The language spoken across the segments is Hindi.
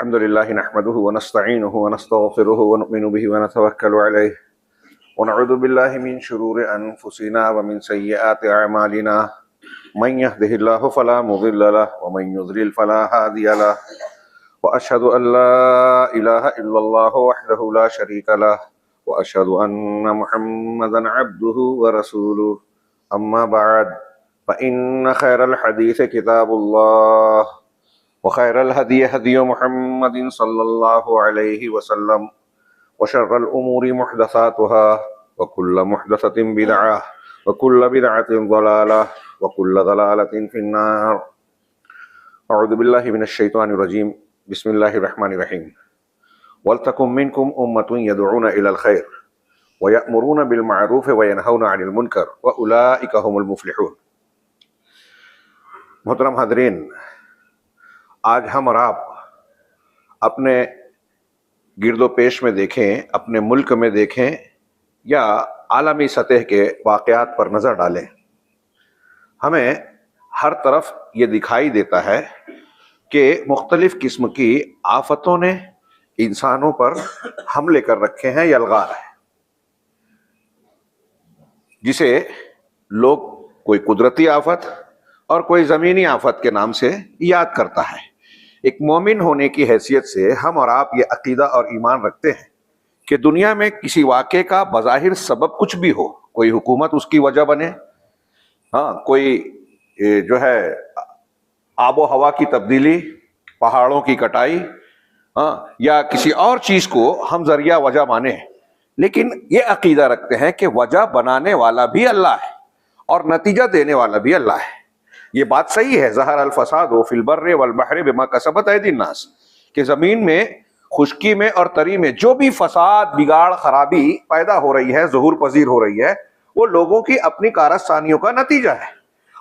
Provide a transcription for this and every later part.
अल्हम्दुलिल्लाहि नहमदुहु व नस्तईनुहु व नस्तगफिरुहु व नुमिनु बिहि व नतवक्कलु अलैहि व नऊज़ु बिल्लाहि मिन शुरूरि अनफुसिना व मिन सय्यिआति अअमालिना मन यहदिहिल्लाहु फला मुदिल्ल लहु व मन युद्लिल फला हादिय लहु व अशहदु अल्ला इलाहा इल्लल्लाहु वहदहु ला शरीका लहु व अशहदु अन्ना मुहम्मदन अब्दुहु व रसूलुहु अम्मा बअद फ़इन्न खैरल हदीस किताबुल्लाह व खैरल हदी हदी मुहम्मदिन सल्लल्लाहु अलैहि वसल्लम व शर्रल उमूरि मुहदसातुहा व कुल्लु मुहदसतिन बिदअह व कुल्लु बिदअतिन ज़लालह व कुल्लु ज़लालतिन फिन्नार। अऊज़ु बिल्लाहि मिनश शैतानिर रजीम। बिस्मिल्लाहिर रहमानिर रहीम। वलतकुम मिनकुम उम्मतुन यदऊना इलल खैर व यअमुरूना बिल मअरूफ व यनहौना अनिल मुनकर व उलाइका हुमुल मुफ्लिहून। मोहतरम हाज़रीन, आज हम और आप अपने गिरदो पेश में देखें, अपने मुल्क में देखें या आलमी सतह के वाक़यात पर नज़र डालें, हमें हर तरफ ये दिखाई देता है कि मुख्तलिफ़ किस्म की आफतों ने इंसानों पर हमले कर रखे हैं, यलगार है, जिसे लोग कोई कुदरती आफत और कोई ज़मीनी आफत के नाम से याद करता है। एक मोमिन होने की हैसियत से हम और आप ये अकीदा और ईमान रखते हैं कि दुनिया में किसी वाक़े का बज़ाहिर सबब कुछ भी हो, कोई हुकूमत उसकी वजह बने, हाँ, कोई जो है आबो हवा की तब्दीली, पहाड़ों की कटाई, हाँ, या किसी और चीज़ को हम ज़रिया वजह माने, लेकिन ये अकीदा रखते हैं कि वजह बनाने वाला भी अल्लाह है और नतीजा देने वाला भी अल्लाह है। ये बात सही है, ज़हर अल फसाद फिल बर्रि वल बहरि बिमा कसबत ऐदीन नास, कि ज़मीन में, खुश्की में और तरी में जो भी फसाद, बिगाड़, खराबी पैदा हो रही है, ज़ुहूर पजीर हो रही है, वो लोगों की अपनी कारस्तानियों का नतीजा है।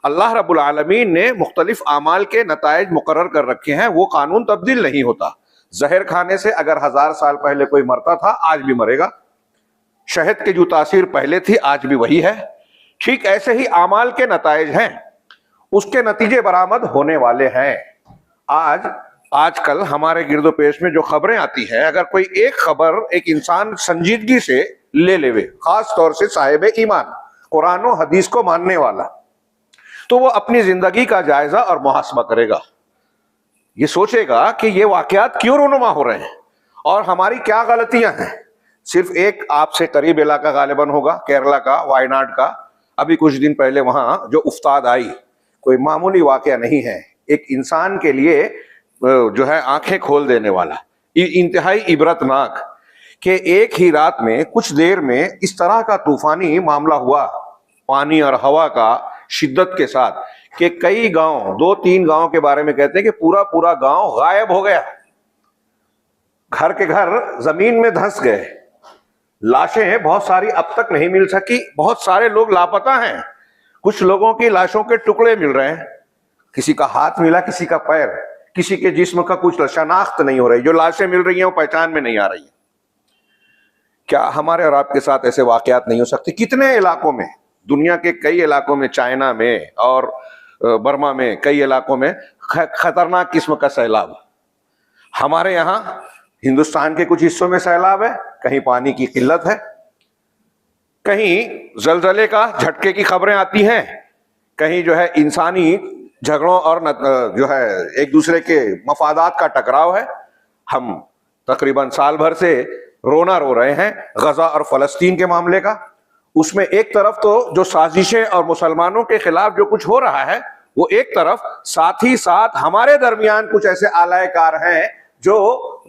अल्लाह रब्बुल आलमीन ने मुख्तलिफ आमाल के नताइज मुकर्रर कर रखे हैं, वो कानून तब्दील नहीं होता। जहर खाने से अगर 1000 साल पहले कोई मरता था, आज भी मरेगा। शहद की जो तासीर पहले थी, आज भी वही है। ठीक ऐसे ही आमाल के नताइज हैं, उसके नतीजे बरामद होने वाले हैं। आजकल हमारे गिरदो पेश में जो खबरें आती हैं, अगर कोई एक खबर एक इंसान संजीदगी से ले लेवे, खास तौर से साहिब ईमान, कुरान और हदीस को मानने वाला, तो वो अपनी जिंदगी का जायजा और मुहासबा करेगा। ये सोचेगा कि ये वाकयात क्यों रूनुमा हो रहे हैं और हमारी क्या गलतियां हैं। सिर्फ एक आपसे करीब इलाका गालिबन होगा, केरला का, वायनाड का। अभी कुछ दिन पहले वहां जो उफ्ताद आई, कोई मामूली वाकया नहीं है, एक इंसान के लिए जो है आंखें खोल देने वाला, इंतहाई इबरतनाक, कि एक ही रात में कुछ देर में इस तरह का तूफानी मामला हुआ, पानी और हवा का शिद्दत के साथ, कि कई गांव, 2-3 गांव के बारे में कहते हैं कि पूरा पूरा गांव गायब हो गया, घर के घर जमीन में धंस गए। लाशें बहुत सारी अब तक नहीं मिल सकी, बहुत सारे लोग लापता हैं। कुछ लोगों की लाशों के टुकड़े मिल रहे हैं, किसी का हाथ मिला, किसी का पैर, किसी के जिस्म का कुछ शनाख्त नहीं हो रही। जो लाशें मिल रही हैं वो पहचान में नहीं आ रही है। क्या हमारे और आपके साथ ऐसे वाकयात नहीं हो सकते? कितने इलाकों में, दुनिया के कई इलाकों में, चाइना में और बर्मा में, कई इलाकों में खतरनाक किस्म का सैलाब। हमारे यहाँ हिंदुस्तान के कुछ हिस्सों में सैलाब है, कहीं पानी की किल्लत है, कहीं जलजले का झटके की खबरें आती हैं, कहीं जो है इंसानी झगड़ों और जो है एक दूसरे के मफादात का टकराव है। हम तकरीबन साल भर से रोना रो रहे हैं गजा और फलस्तीन के मामले का। उसमें एक तरफ तो जो साजिशें और मुसलमानों के खिलाफ जो कुछ हो रहा है वो एक तरफ, साथ ही साथ हमारे दरमियान कुछ ऐसे आलायकार हैं जो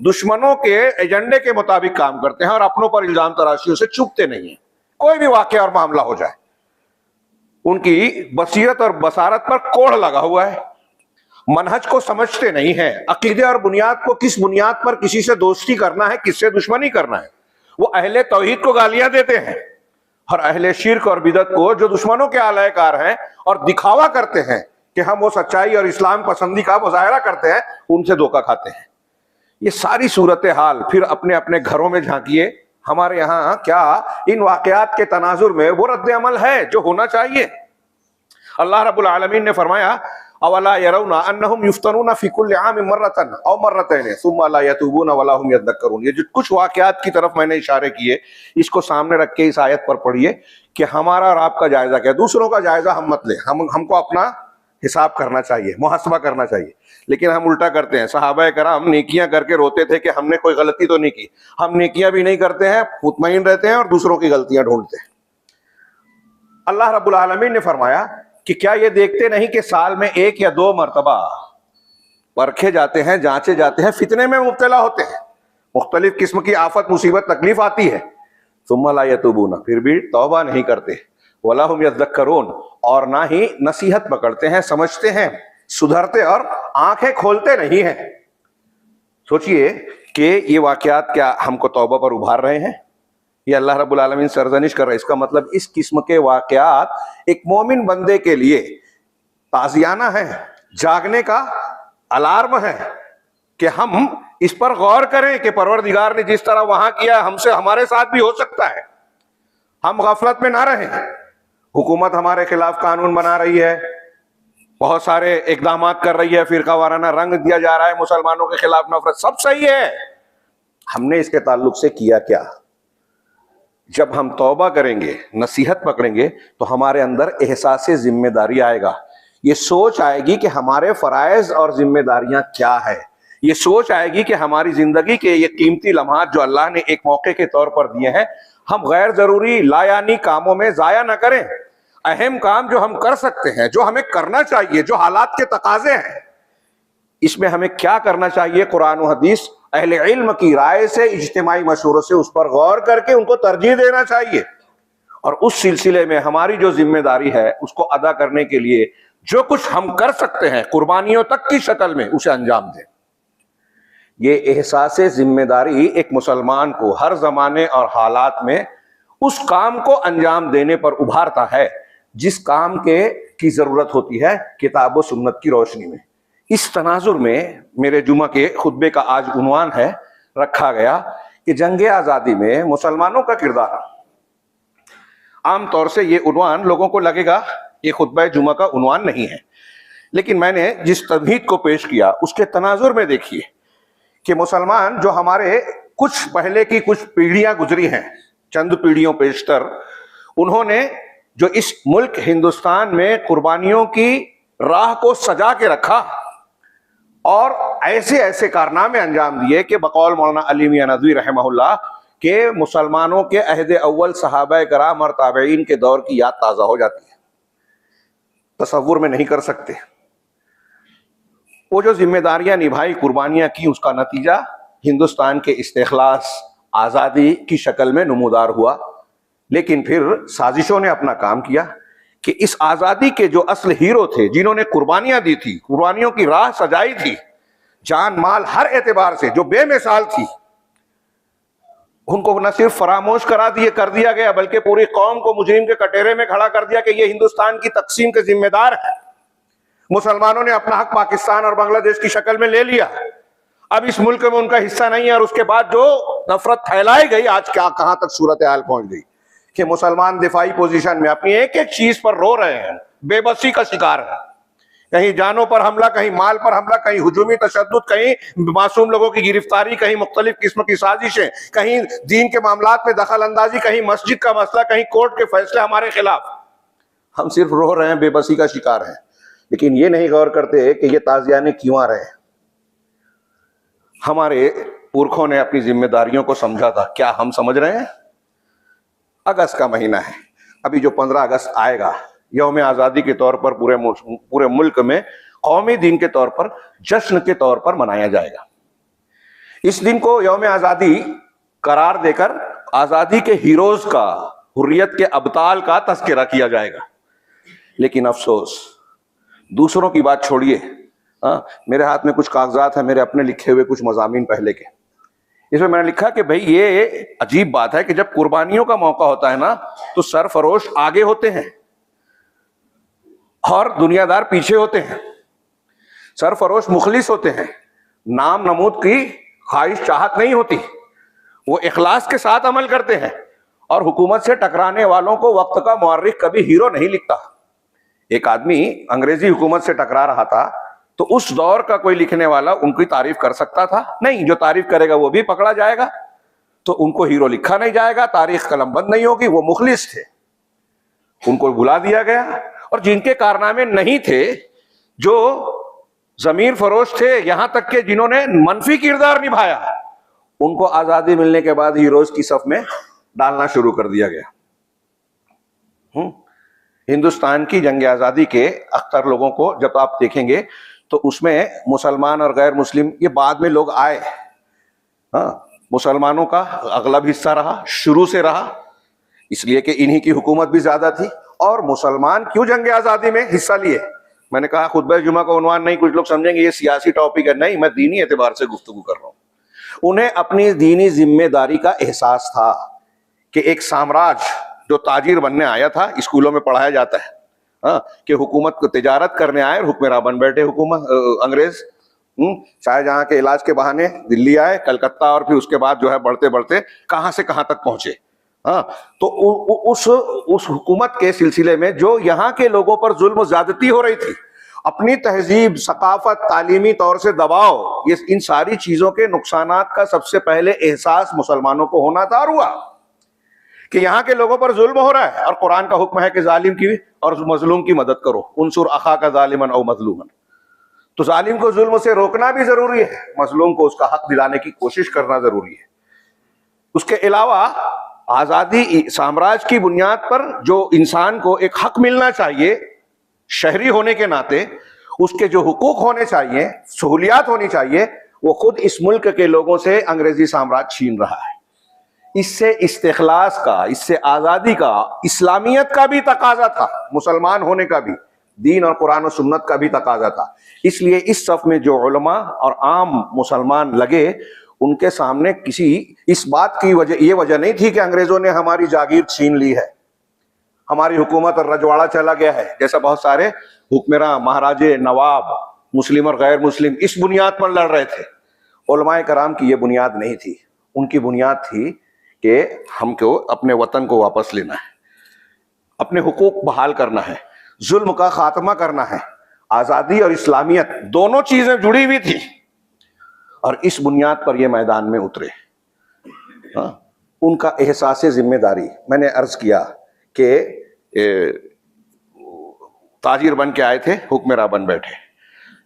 दुश्मनों के एजेंडे के मुताबिक काम करते हैं और अपनों पर इल्जाम तराशियों से चूकते नहीं है। कोई भी वाकया और मामला हो जाए, उनकी बसीरत और बसारत पर कोढ़ लगा हुआ है, मनहज को समझते नहीं है, अकीदे और बुनियाद को, किस बुनियाद पर किसी से दोस्ती करना है, किससे दुश्मनी करना है। वो अहले तौहीद को गालियां देते हैं और अहले शिर्क और बिदत को, जो दुश्मनों के आलायकार हैं और दिखावा करते हैं कि हम वो सच्चाई और इस्लाम पसंदी का मुजाहरा करते हैं, उनसे धोखा खाते हैं। ये सारी सूरत हाल फिर अपने अपने घरों में झांकिए। हमारे यहाँ क्या इन वाकयात के तनाजुर में वो रद्द अमल है जो होना चाहिए? अल्लाह रब्बुल आलमीन ने फरमाया, अवला यरौना अन्नहुम युफ्तनूना फी कुल्लि आमिन मर्रतन औ मर्रतैन सुम्मा ला यतूबूना वला हुम यज़क्करून। ये जो कुछ वाक़यात की तरफ मैंने इशारे किए, इसको सामने रख के इस आयत पर पढ़िए कि हमारा और आपका जायजा क्या, दूसरों का जायजा हम मत ले, हमको अपना हिसाब करना चाहिए, मुहासबा करना चाहिए। लेकिन हम उल्टा करते हैं। सहाबा कराम नेकियां करके रोते थे कि हमने कोई गलती तो नहीं की। हम नेकियां भी नहीं करते हैं, मुतमईन रहते हैं और दूसरों की गलतियां ढूंढते हैं। अल्लाह रब्बुल आलमीन ने फरमाया कि क्या ये देखते नहीं कि साल में 1 या 2 मरतबा परखे जाते हैं, जांचे जाते हैं, फितने में मुब्तला होते हैं, मुख्तलिफ किस्म की आफत मुसीबत तकलीफ आती है, सुम्मा ला यतूबूना, फिर भी तौबा नहीं करते, वला हुम यज़क्करून, और ना ही नसीहत पकड़ते हैं, समझते हैं, सुधरते और आंखें खोलते नहीं हैं। सोचिए कि ये वाकयात क्या हमको तौबा पर उभार रहे हैं? ये अल्लाह रब्बुल आलमीन सरजनिश कर रहे हैं। इसका मतलब इस किस्म के वाकयात एक मोमिन बंदे के लिए ताज़ियाना है, जागने का अलार्म है कि हम इस पर गौर करें कि परवरदिगार ने जिस तरह वहां किया हमसे हमारे साथ भी हो सकता है। हम गफलत में ना रहें। हुकूमत हमारे खिलाफ कानून बना रही है, बहुत सारे इकदाम कर रही है, फिरका वाराना रंग दिया जा रहा है, मुसलमानों के खिलाफ नफरत, सब सही है। हमने इसके ताल्लुक से किया क्या? जब हम तौबा करेंगे, नसीहत पकड़ेंगे, तो हमारे अंदर एहसास जिम्मेदारी आएगा। ये सोच आएगी कि हमारे फराइज और जिम्मेदारियां क्या है। ये सोच आएगी कि हमारी जिंदगी के ये कीमती लम्हात जो अल्लाह ने एक मौके के तौर पर दिए हैं, हम गैर जरूरी लायानी कामों में जाया ना करें। अहम काम जो हम कर सकते हैं, जो हमें करना चाहिए, जो हालात के तकाजे हैं, इसमें हमें क्या करना चाहिए? कुरान और हदीस, अहले इल्म की राय से, इज्तिमाई मशवरों से उस पर गौर करके उनको तरजीह देना चाहिए। और उस सिलसिले में हमारी जो जिम्मेदारी है उसको अदा करने के लिए जो कुछ हम कर सकते हैं, कुर्बानियों तक की शक्ल में, उसे अंजाम दें। ये एहसास जिम्मेदारी एक मुसलमान को हर जमाने और हालात में उस काम को अंजाम देने पर उभारता है जिस काम की जरूरत होती है किताब और सुन्नत की रोशनी में। इस तनाजुर में मेरे जुमा के खुतबे का आज उन्वान है, रखा गया कि जंग आज़ादी में मुसलमानों का किरदार। आमतौर से ये उन्वान लोगों को लगेगा ये खुतबा जुमा का उन्वान नहीं है, लेकिन मैंने जिस तमहीद को पेश किया उसके तनाजुर में देखिए कि मुसलमान जो हमारे कुछ पहले की कुछ पीढ़ियां गुजरी हैं, चंद पीढ़ियों पेशतर, उन्होंने जो इस मुल्क हिंदुस्तान में कुर्बानियों की राह को सजा के रखा और ऐसे ऐसे कारनामे अंजाम दिए कि बकौल मौलाना अली मियां नदवी रहमहुल्लाह के मुसलमानों के अहद अव्वल सहाबा कराम और ताबईन के दौर की याद ताज़ा हो जाती है। तसव्वुर में नहीं कर सकते। वो जो जिम्मेदारियां निभाई, कुर्बानियां की, उसका नतीजा हिंदुस्तान के इस्तेखलास, आज़ादी की शक्ल में नमूदार हुआ। लेकिन फिर साजिशों ने अपना काम किया कि इस आज़ादी के जो असल हीरो थे, जिन्होंने कुर्बानियां दी थी, कुर्बानियों की राह सजाई थी, जान माल हर एतबार से जो बेमिसाल थी, उनको न सिर्फ फरामोश कर दिया गया बल्कि पूरी कौम को मुजरिम के कटेरे में खड़ा कर दिया कि ये हिंदुस्तान की तकसीम के जिम्मेदार है। मुसलमानों ने अपना हक पाकिस्तान और बांग्लादेश की शक्ल में ले लिया। अब इस मुल्क में उनका हिस्सा नहीं है। और उसके बाद जो नफरत फैलाई गई, आज क्या कहां तक सूरत हाल पहुंच गई कि मुसलमान दिफाई पोजीशन में अपनी एक एक चीज पर रो रहे हैं, बेबसी का शिकार है। कहीं जानों पर हमला, कहीं माल पर हमला, कहीं हुजूमी तशद्दुद, कहीं मासूम लोगों की गिरफ्तारी, कहीं मुख्तलिफ किस्म की साजिशें, कहीं दीन के मामलात में दखल अंदाजी, कहीं मस्जिद का मसला, कहीं कोर्ट के फैसले हमारे खिलाफ। हम सिर्फ रो रहे हैं, बेबसी का शिकार हैं, लेकिन ये नहीं गौर करते कि ये ताज़ियाने क्यों आ रहे हैं। हमारे पुरखों ने अपनी जिम्मेदारियों को समझा था, क्या हम समझ रहे हैं? अगस्त का महीना है, अभी जो 15 अगस्त आएगा, यौम आज़ादी के तौर पर पूरे मुल्क में कौमी दिन के तौर पर, जश्न के तौर पर मनाया जाएगा। इस दिन को यौम आज़ादी करार देकर आज़ादी के हीरोज का, हुर्रियत के अबताल का तज़किरा किया जाएगा। लेकिन अफसोस, दूसरों की बात छोड़िए, मेरे हाथ में कुछ कागजात है, मेरे अपने लिखे हुए कुछ मज़ामीन पहले के। इसमें मैंने लिखा कि भाई ये अजीब बात है कि जब कुर्बानियों का मौका होता है ना, तो सरफरोश आगे होते हैं और दुनियादार पीछे होते हैं। सरफरोश मुखलिस होते हैं, नाम नमूद की ख्वाहिश चाहत नहीं होती, वो इखलास के साथ अमल करते हैं और हुकूमत से टकराने वालों को वक्त का मुअर्रिख कभी हीरो नहीं लिखता। एक आदमी अंग्रेजी हुकूमत से टकरा रहा था, तो उस दौर का कोई लिखने वाला उनकी तारीफ कर सकता था? नहीं, जो तारीफ करेगा वो भी पकड़ा जाएगा, तो उनको हीरो लिखा नहीं जाएगा, तारीख कलमबंद नहीं होगी। वो मुखलिस थे, उनको बुला दिया गया। और जिनके कारनामे नहीं थे, जो जमीर फरोश थे, यहां तक के जिन्होंने मनफी किरदार निभाया, उनको आजादी मिलने के बाद हीरोज की सफ में डालना शुरू कर दिया गया। हिंदुस्तान की जंग आजादी के अख्तर लोगों को जब आप देखेंगे तो उसमें मुसलमान और गैर मुस्लिम ये बाद में लोग आए। मुसलमानों का अगलब हिस्सा रहा, शुरू से रहा, इसलिए कि इन्हीं की हुकूमत भी ज्यादा थी। और मुसलमान क्यों जंग आजादी में हिस्सा लिए? मैंने कहा खुतबा जुमा का उन्वान नहीं, कुछ लोग समझेंगे ये सियासी टॉपिक है। नहीं, मैं दीनी एतबार से गुफ्तगू कर रहा हूं। उन्हें अपनी दीनी जिम्मेदारी का एहसास था कि एक साम्राज्य जो ताजिर बनने आया था, स्कूलों में पढ़ाया जाता है कि हुकूमत को तिजारत करने आए और हुक्मरान बन बैठे हुकूमत अंग्रेज। शाहजहां के इलाज के बहाने दिल्ली आए, कलकत्ता, और फिर उसके बाद जो है बढ़ते बढ़ते कहां से कहां तक पहुंचे। तो उस हुकूमत के सिलसिले में जो यहाँ के लोगों पर जुल्म ज्यादती हो रही थी, अपनी तहजीब, सकाफत, तालीमी तौर से दबाव, ये इन सारी चीजों के नुकसानात का सबसे पहले एहसास मुसलमानों को होना था। और हुआ कि यहाँ के लोगों पर जुल्म हो रहा है, और कुरान का हुक्म है कि जालिम की और मजलूम की मदद करो, उनसुर अखा का जालिमन औ मजलूमन। तो जालिम को जुल्म से रोकना भी जरूरी है, मजलूम को उसका हक दिलाने की कोशिश करना जरूरी है। उसके अलावा आजादी साम्राज्य की बुनियाद पर जो इंसान को एक हक मिलना चाहिए शहरी होने के नाते, उसके जो हुकूक होने चाहिए, सहूलियात होनी चाहिए, वो खुद इस मुल्क के लोगों से अंग्रेजी साम्राज्य छीन रहा है। इससे इस्तिखलास का, इससे आजादी का, इस्लामियत का भी तकाजा था, मुसलमान होने का भी, दीन और कुरान और सुन्नत का भी तकाजा था। इसलिए इस सफ में जो उलमा और आम मुसलमान लगे, उनके सामने किसी इस बात की ये वजह नहीं थी कि अंग्रेजों ने हमारी जागीर छीन ली है, हमारी हुकूमत और रजवाड़ा चला गया है, जैसा बहुत सारे हुक्मरान, महाराजे, नवाब, मुस्लिम और गैर मुस्लिम इस बुनियाद पर लड़ रहे थे। उलमाए कराम की ये बुनियाद नहीं थी। उनकी बुनियाद थी कि हमको अपने वतन को वापस लेना है, अपने हुकूक बहाल करना है, जुल्म का खात्मा करना है। आजादी और इस्लामियत दोनों चीजें जुड़ी हुई थी, और इस बुनियाद पर ये मैदान में उतरे। उनका एहसास जिम्मेदारी, मैंने अर्ज किया कि ताजिर बन के आए थे, हुक्मरान बन बैठे।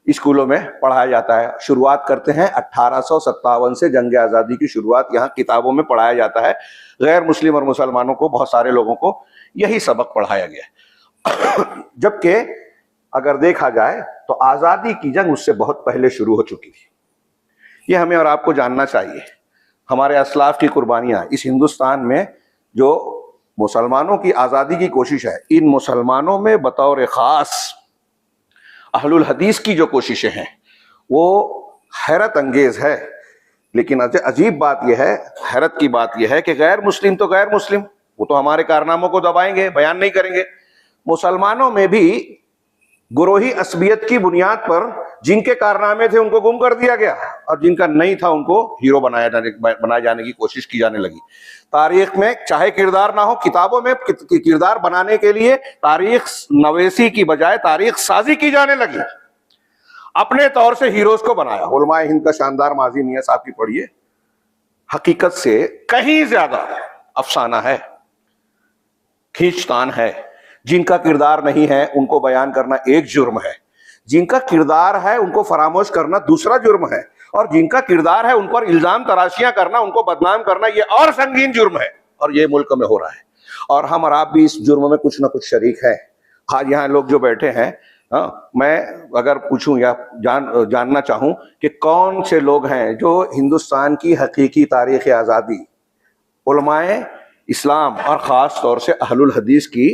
स्कूलों में पढ़ाया जाता है, शुरुआत करते हैं 1857 से जंग आज़ादी की शुरुआत यहाँ किताबों में पढ़ाया जाता है। गैर मुस्लिम और मुसलमानों को, बहुत सारे लोगों को यही सबक पढ़ाया गया। जबकि अगर देखा जाए तो आज़ादी की जंग उससे बहुत पहले शुरू हो चुकी थी। ये हमें और आपको जानना चाहिए। हमारे असलाफ की कुर्बानियां, इस हिंदुस्तान में जो मुसलमानों की आज़ादी की कोशिश है, इन मुसलमानों में बतौर ख़ास अहलुल हदीस की जो कोशिशें हैं वो हैरत अंगेज है। लेकिन अजीब बात यह है, हैरत की बात यह है कि गैर मुस्लिम तो गैर मुस्लिम, वो तो हमारे कारनामों को दबाएंगे, बयान नहीं करेंगे। मुसलमानों में भी गुरोही असबियत की बुनियाद पर जिनके कारनामे थे उनको गुम कर दिया गया, और जिनका नहीं था उनको हीरो बनाए जाने की कोशिश की जाने लगी। तारीख में चाहे किरदार ना हो, किताबों में किरदार बनाने के लिए तारीख नवेसी की बजाय तारीख साजी की जाने लगी। अपने तौर से हीरोज को बनाया। उलमाए हिंद का शानदार माजी मियां साहब की पढ़िए, हकीकत से कहीं ज्यादा अफसाना है, खींचतान है। जिनका किरदार नहीं है उनको बयान करना एक जुर्म है, जिनका किरदार है उनको फरामोश करना दूसरा जुर्म है, और जिनका किरदार है उन पर इल्जाम तराशियां करना, उनको बदनाम करना, ये और संगीन जुर्म है। और ये मुल्क में हो रहा है, और हम और आप भी इस जुर्म में कुछ ना कुछ शरीक है। आज यहाँ लोग जो बैठे हैं, मैं अगर पूछूं या जानना चाहूं कि कौन से लोग हैं जो हिंदुस्तान की हकीकी तारीख आज़ादी, उलमाए इस्लाम और ख़ास तौर से अहलुल हदीस की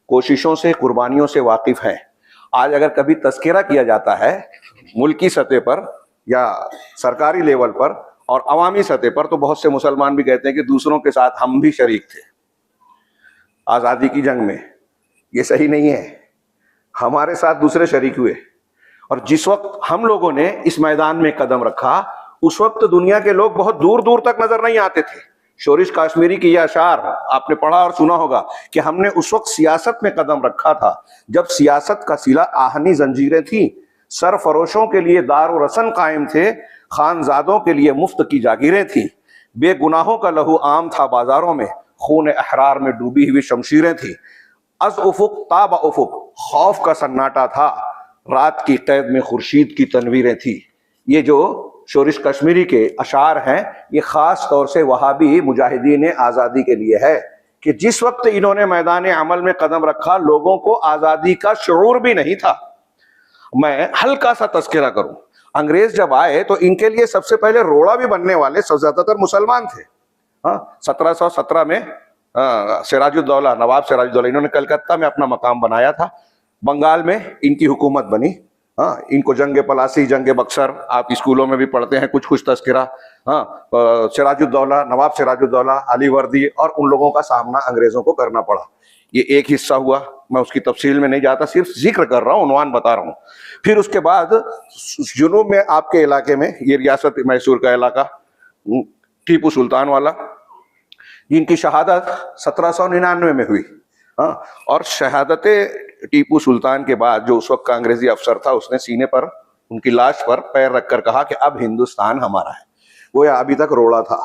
कोशिशों से, कुर्बानियों से वाकिफ हैं। आज अगर कभी तस्करा किया जाता है मुल्की सतह पर या सरकारी लेवल पर और अवामी सतह पर, तो बहुत से मुसलमान भी कहते हैं कि दूसरों के साथ हम भी शरीक थे आज़ादी की जंग में। ये सही नहीं है, हमारे साथ दूसरे शरीक हुए। और जिस वक्त हम लोगों ने इस मैदान में कदम रखा, उस वक्त दुनिया के लोग बहुत दूर दूर तक नजर नहीं आते थे। शोरिश काश्मीरी की यह अशार आपने पढ़ा और सुना होगा कि हमने उस वक्त सियासत में कदम रखा था जब सियासत का सिला आहनी जंजीरें थी, सरफरोशों के लिए दार रसन कायम थे, खानजादों के लिए मुफ्त की जागीरें थी, बेगुनाहों का लहू आम था बाजारों में, खून अहरार में डूबी हुई शमशीरें थी। अज उफुक ताब उफुक खौफ का सन्नाटा था, रात की कैद में खुर्शीद की तनवीरें थी। ये जो शोरिश कश्मीरी के अशार हैं, ये खास तौर से वहाबी मुजाहिदीन आज़ादी के लिए है कि जिस वक्त इन्होंने मैदान अमल में कदम रखा, लोगों को आज़ादी का शऊर भी नहीं था। मैं हल्का सा तस्करा करूं, अंग्रेज जब आए तो इनके लिए सबसे पहले रोड़ा भी बनने वाले ज्यादातर मुसलमान थे। 1717 में सिराजुद्दौला, नवाब सिराजुद्दौला, इन्होंने कलकत्ता में अपना मकाम बनाया था। बंगाल में इनकी हुकूमत बनी। इनको जंगे पलासी, जंगे बक्सर, आप स्कूलों में भी पढ़ते हैं कुछ कुछ तस्करा। सिराजुद्दौला, नवाब सिराजुद्दौला, अलीवर्दी और उन लोगों का सामना अंग्रेजों को करना पड़ा। ये एक हिस्सा हुआ, मैं उसकी तफसील में नहीं जाता, सिर्फ जिक्र कर रहा हूँ, उन्वान बता रहा हूँ। फिर उसके बाद जुनूब में आपके इलाके में, ये रियासत मैसूर का इलाका, टीपू सुल्तान वाला, इनकी शहादत 1799 में हुई। और शहादत टीपू सुल्तान के बाद जो उस वक्त का अंग्रेजी अफसर था, उसने सीने पर उनकी लाश पर पैर रखकर कहा कि अब हिंदुस्तान हमारा है। वो अभी तक रोड़ा था,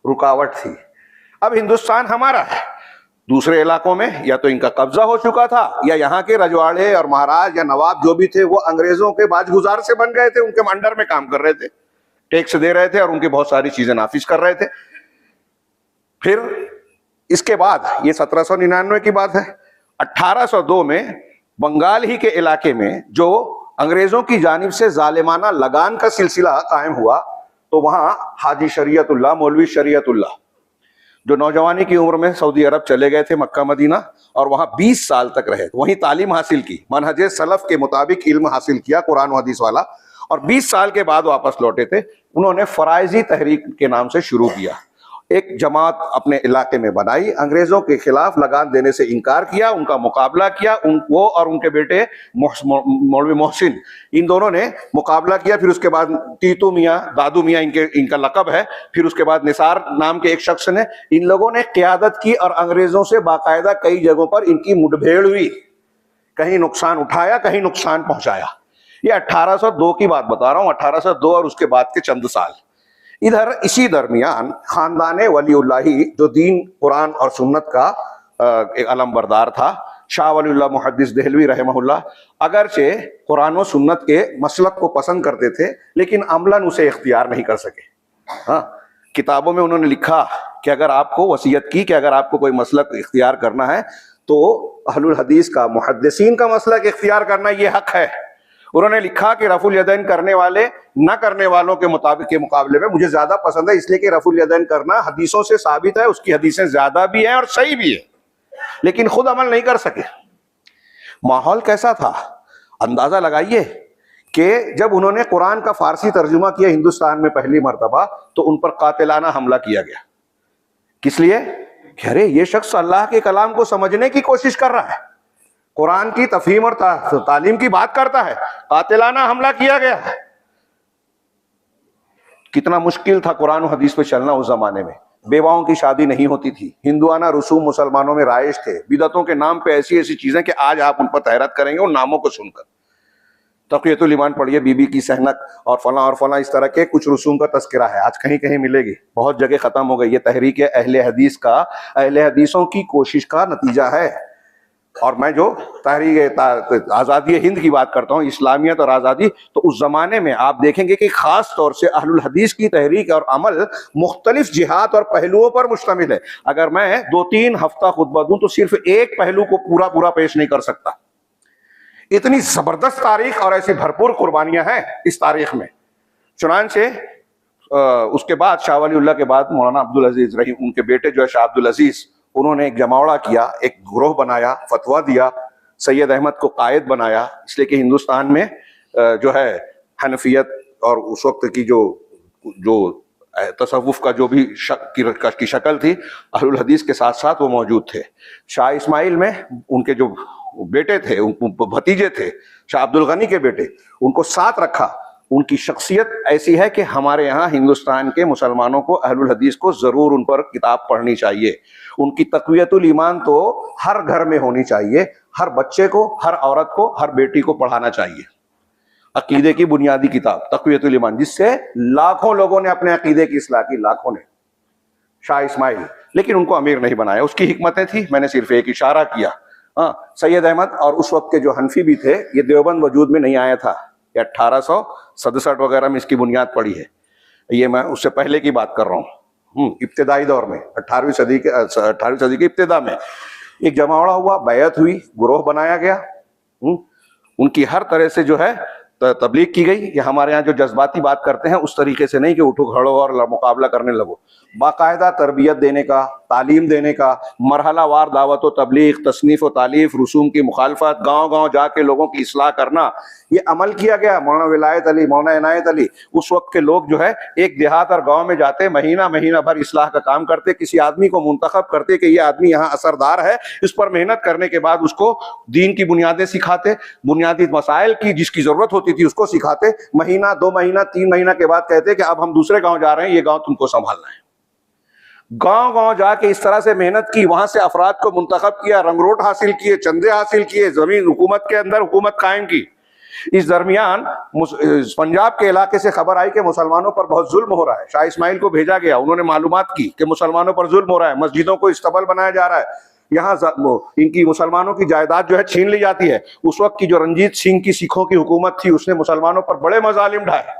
रुकावट थी, अब हिंदुस्तान हमारा है। दूसरे इलाकों में या तो इनका कब्जा हो चुका था, या यहाँ के रजवाड़े और महाराज या नवाब जो भी थे वो अंग्रेजों के बाजगुजार से बन गए थे, उनके अंडर में काम कर रहे थे, टैक्स दे रहे थे और उनकी बहुत सारी चीजें नाफिज कर रहे थे। फिर इसके बाद, ये 1799 की बात है, 1802 में बंगाल ही के इलाके में जो अंग्रेजों की जानिब से जालिमाना लगान का सिलसिला कायम हुआ, तो वहां हाजी शरीयतुल्लाह, मौलवी शरीयतुल्लाह, जो नौजवानी की उम्र में सऊदी अरब चले गए थे, मक्का मदीना, और वहां 20 साल तक रहे, वहीं तालीम हासिल की, मनहजे सलफ के मुताबिक इल्म हासिल किया, कुरान और हदीस वाला, और 20 साल के बाद वापस लौटे थे। उन्होंने फराइजी तहरीक के नाम से शुरू किया, एक जमात अपने इलाके में बनाई, अंग्रेजों के खिलाफ लगान देने से इनकार किया, उनका मुकाबला किया। वो और उनके बेटे मौलवी मोहसिन, इन दोनों ने मुकाबला किया। फिर उसके बाद तीतू मियाँ, दादू मियाँ इनका लकब है। फिर उसके बाद निसार नाम के एक शख्स ने, इन लोगों ने क़यादत की और अंग्रेजों से बाकायदा कई जगहों पर इनकी मुठभेड़ हुई, कहीं नुकसान उठाया, कहीं नुकसान पहुंचाया। ये 1802 की बात बता रहा हूँ, 1802 और उसके बाद के चंद साल। इधर इसी दरमियान खानदाने वलीउल्लाही, जो दीन, कुरान और सुन्नत का एक अलमबरदार था, शाह वलीउल्लाह मुहद्दिस देहलवी रहमहुल्लाह, अगरचे कुरान और सुन्नत के मसलक को पसंद करते थे, लेकिन अमलन उसे इख्तियार नहीं कर सके। किताबों में उन्होंने लिखा कि अगर आपको वसीयत की कि अगर आपको कोई मसलक इख्तियार करना है तो अहलुल हदीस का, मुहद्दिसीन का मसलक इख्तियार करना ये हक है। उन्होंने लिखा कि रफुल यदैन करने वाले न करने वालों के मुताबिक के मुकाबले में मुझे ज्यादा पसंद है, इसलिए कि रफुल यदैन करना हदीसों से साबित है, उसकी हदीसें ज्यादा भी हैं और सही भी है, लेकिन खुद अमल नहीं कर सके। माहौल कैसा था अंदाजा लगाइए कि जब उन्होंने कुरान का फारसी तर्जुमा किया हिंदुस्तान में पहली मर्तबा, तो उन पर कातिलाना हमला किया गया। किस लिए? कि अरे ये शख्स अल्लाह के कलाम को समझने की कोशिश कर रहा है, कुरान की तफहीम और तालीम की बात करता है, कातिलाना हमला किया गया। कितना मुश्किल था कुरान और हदीस पे चलना उस जमाने में। बेवाओं की शादी नहीं होती थी, हिंदुआना रसूम मुसलमानों में राइज थे, बिदअतों के नाम पे ऐसी ऐसी चीजें कि आज आप उन पर हैरत करेंगे उन नामों को सुनकर। तक़ियतुल ईमान पढ़िए, बीबी की सहनक और फला, इस तरह के कुछ रसूम का तस्करा है, आज कहीं कहीं मिलेगी, बहुत जगह खत्म हो गई। ये तहरीक अहले हदीस का, अहले हदीसों की कोशिश का नतीजा है। और मैं जो तहरीक आज़ादी हिंद की बात करता हूँ, इस्लामियत और आज़ादी, तो उस ज़माने में आप देखेंगे कि ख़ास तौर से अहलुल हदीस की तहरीक और अमल मुख्तलिफ जिहाद और पहलुओं पर मुश्तमिल है। अगर मैं 2-3 हफ्ता खुतबा दूँ तो सिर्फ एक पहलू को पूरा पेश नहीं कर सकता। इतनी ज़बरदस्त तारीख और ऐसी भरपूर कुर्बानियाँ हैं इस तारीख में। चुनांचे उसके बाद शाह वलीउल्लाह के बाद मौलाना अब्दुल अजीज रही, उनके बेटे जो है शाह अब्दुल अजीज, उन्होंने एक जमावड़ा किया, एक ग्रोह बनाया, फतवा दिया, सैयद अहमद को कायद बनाया, इसलिए कि हिंदुस्तान में जो है हनफियत और उस वक्त की जो तसव्वुफ का जो भी की शक्ल थी, अहलुल हदीस के साथ साथ वो मौजूद थे। शाह इस्माइल में उनके जो बेटे थे, भतीजे थे, शाह अब्दुल गनी के बेटे, उनको साथ रखा उनकी शख्सियत ऐसी है कि हमारे यहाँ हिंदुस्तान के मुसलमानों को, अहलुल हदीस को जरूर उन पर किताब पढ़नी चाहिए। उनकी तक़वियतुल ईमान तो हर घर में होनी चाहिए, हर बच्चे को, हर औरत को, हर बेटी को पढ़ाना चाहिए। अकीदे की बुनियादी किताब तक़वियतुल ईमान, जिससे लाखों लोगों ने अपने अकीदे की इस्लाह की, लाखों ने। शाह इस्माइल, लेकिन उनको अमीर नहीं बनाया, उसकी हिकमतें थी, मैंने सिर्फ एक इशारा किया। हाँ, सैयद अहमद और उस वक्त के जो हनफी भी थे, ये देवबंद वजूद में नहीं आया था, ये 1867 वगैरह में इसकी बुनियाद पड़ी है। ये मैं उससे पहले की बात कर रहा हूँ, इब्तिदाई दौर में, 18वीं सदी की इब्तिदा में एक जमावड़ा हुआ, बैयत हुई, गुरोह बनाया गया। उनकी हर तरह से जो है तबलीग की गई। ये हमारे यहाँ जो जज्बाती बात करते हैं उस तरीके से नहीं कि उठो खड़ो और मुकाबला करने लगो। बाकायदा तरबियत देने का, तालीम देने का, मरहला वार दावत व तबलीग, तसनीफ़ व तालीफ, रसूम की मुखालफत, गांव गांव जाके लोगों की इस्लाह करना, ये अमल किया गया। मौलाना विलायत अली, मौलाना इनायत अली, उस वक्त के लोग जो है एक देहात और गाँव में जाते, महीना महीना भर इस्लाह का काम करते, किसी आदमी को मुंतखब करते कि ये आदमी यहाँ असरदार है, इस पर मेहनत करने के बाद उसको दीन की बुनियादें सिखाते, बुनियादी मसाइल की जिसकी जरूरत होती थी उसको सिखाते। महीना, 2 महीना, 3 महीना के बाद कहते कि अब हम दूसरे गांव जा रहे हैं, ये गांव तुमको संभालना है। गांव गांव जाके इस तरह से मेहनत की, वहां से अफराद को मुंतखब किया, रंगरोट हासिल किए, चंदे हासिल किए, जमीन हुकूमत के अंदर हुकूमत कायम की। इस दरमियान पंजाब के इलाके से खबर आई कि मुसलमानों पर बहुत जुल्म हो रहा है। शाह इस्माइल को भेजा गया, उन्होंने मालूमात की कि मुसलमानों पर जुल्म हो रहा है, मस्जिदों को इस्तबल बनाया जा रहा है, यहाँ इनकी मुसलमानों की जायदाद जो है छीन ली जाती है। उस वक्त की जो रंजीत सिंह की सिखों की हुकूमत थी, उसने मुसलमानों पर बड़े मजालिम ढाए।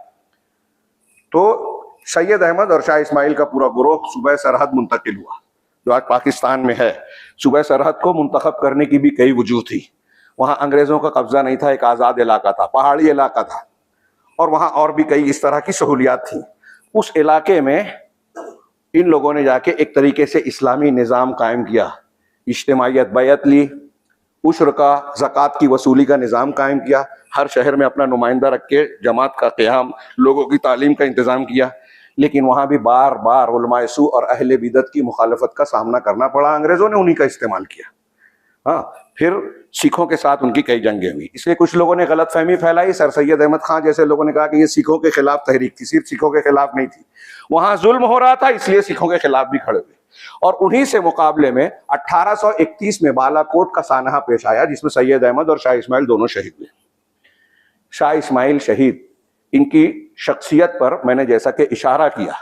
तो सैयद अहमद और शाह इस्माइल का पूरा गिरोह सूबा सरहद मुंतकिल हुआ, जो आज पाकिस्तान में है। सूबा सरहद को मुंतखब करने की भी कई वजूह थी। वहाँ अंग्रेजों का कब्जा नहीं था, एक आज़ाद इलाका था, पहाड़ी इलाका था, और वहाँ और भी कई इस तरह की सहूलियात थी। उस इलाके में इन लोगों ने जाके एक तरीके से इस्लामी निज़ाम कायम किया, इज्तिमाइयत, बैयत ली, उश्र का, ज़कात की वसूली का निज़ाम कायम किया, हर शहर में अपना नुमाइंदा रख के जमात का क़याम, लोगों की तालीम का इंतज़ाम किया। लेकिन वहाँ भी बार बार उलमाए सू और अहले बिदत की मुखालफत का सामना करना पड़ा, अंग्रेज़ों ने उन्हीं का इस्तेमाल किया। हाँ, फिर सिखों के साथ उनकी कई जंगें हुई। इसलिए कुछ लोगों ने गलत फहमी फैलाई, सर सैयद अहमद खां जैसे लोगों ने कहा कि ये सिखों के खिलाफ तहरीक थी, सिर्फ सिखों के खिलाफ नहीं थी, वहाँ जुल्म हो रहा था इसलिए सिखों के खिलाफ भी खड़े हुए। और उन्हीं से मुकाबले में 1831 में बालाकोट का सानहा पेश आया, जिसमें सैयद अहमद और शाह इस्माइल दोनों शहीद हुए। शाह इस्माइल शहीद, इनकी शख्सियत पर मैंने जैसा कि इशारा किया,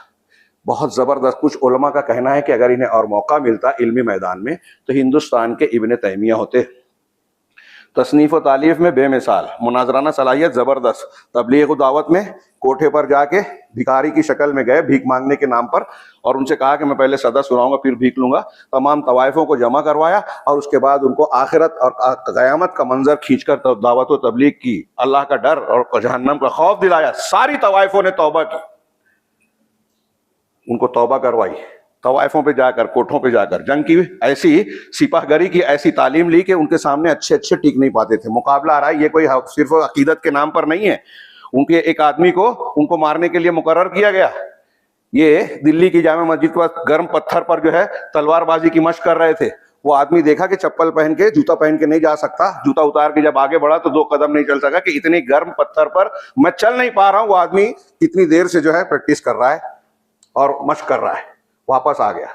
बहुत ज़बरदस्त। कुछ उलमा का कहना है कि अगर इन्हें और मौका मिलता इल्मी मैदान में तो हिंदुस्तान के इब्न तैमिया होते। तसनीफ़ व तालीफ में बेमिसाल, मुनाजराना सलाहियत ज़बरदस्त, तबलीग व दावत में कोठे पर जाके भिखारी की शक्ल में गए भीख मांगने के नाम पर, और उनसे कहा कि मैं पहले सदा सुनाऊंगा फिर भीख लूंगा। तमाम तवाइफों को जमा करवाया और उसके बाद उनको आखिरत और क़यामत का मंजर खींचकर दावत व तबलीग की, अल्लाह का डर और जहन्नम का खौफ दिलाया। सारी तवाइफों ने तौबा की, उनको तौबा करवाई, तवाइफों पे जाकर, कोठों पे जाकर जंग की, ऐसी सिपाहगरी की, ऐसी तालीम ली कि उनके सामने अच्छे अच्छे टिक नहीं पाते थे। मुकाबला आ रहा है, ये कोई सिर्फ अकीदत के नाम पर नहीं है। उनके एक आदमी को उनको मारने के लिए मुकर्रर किया गया। ये दिल्ली की जामा मस्जिद के पास गर्म पत्थर पर जो है तलवारबाजी की मशक कर रहे थे। वो आदमी देखा कि चप्पल पहन के, जूता पहन के नहीं जा सकता, जूता उतार के जब आगे बढ़ा तो 2 कदम नहीं चल सका कि इतनी गर्म पत्थर पर मैं चल नहीं पा रहा हूँ। वो आदमी इतनी देर से जो है प्रैक्टिस कर रहा है और मशक कर रहा है, वापस आ गया।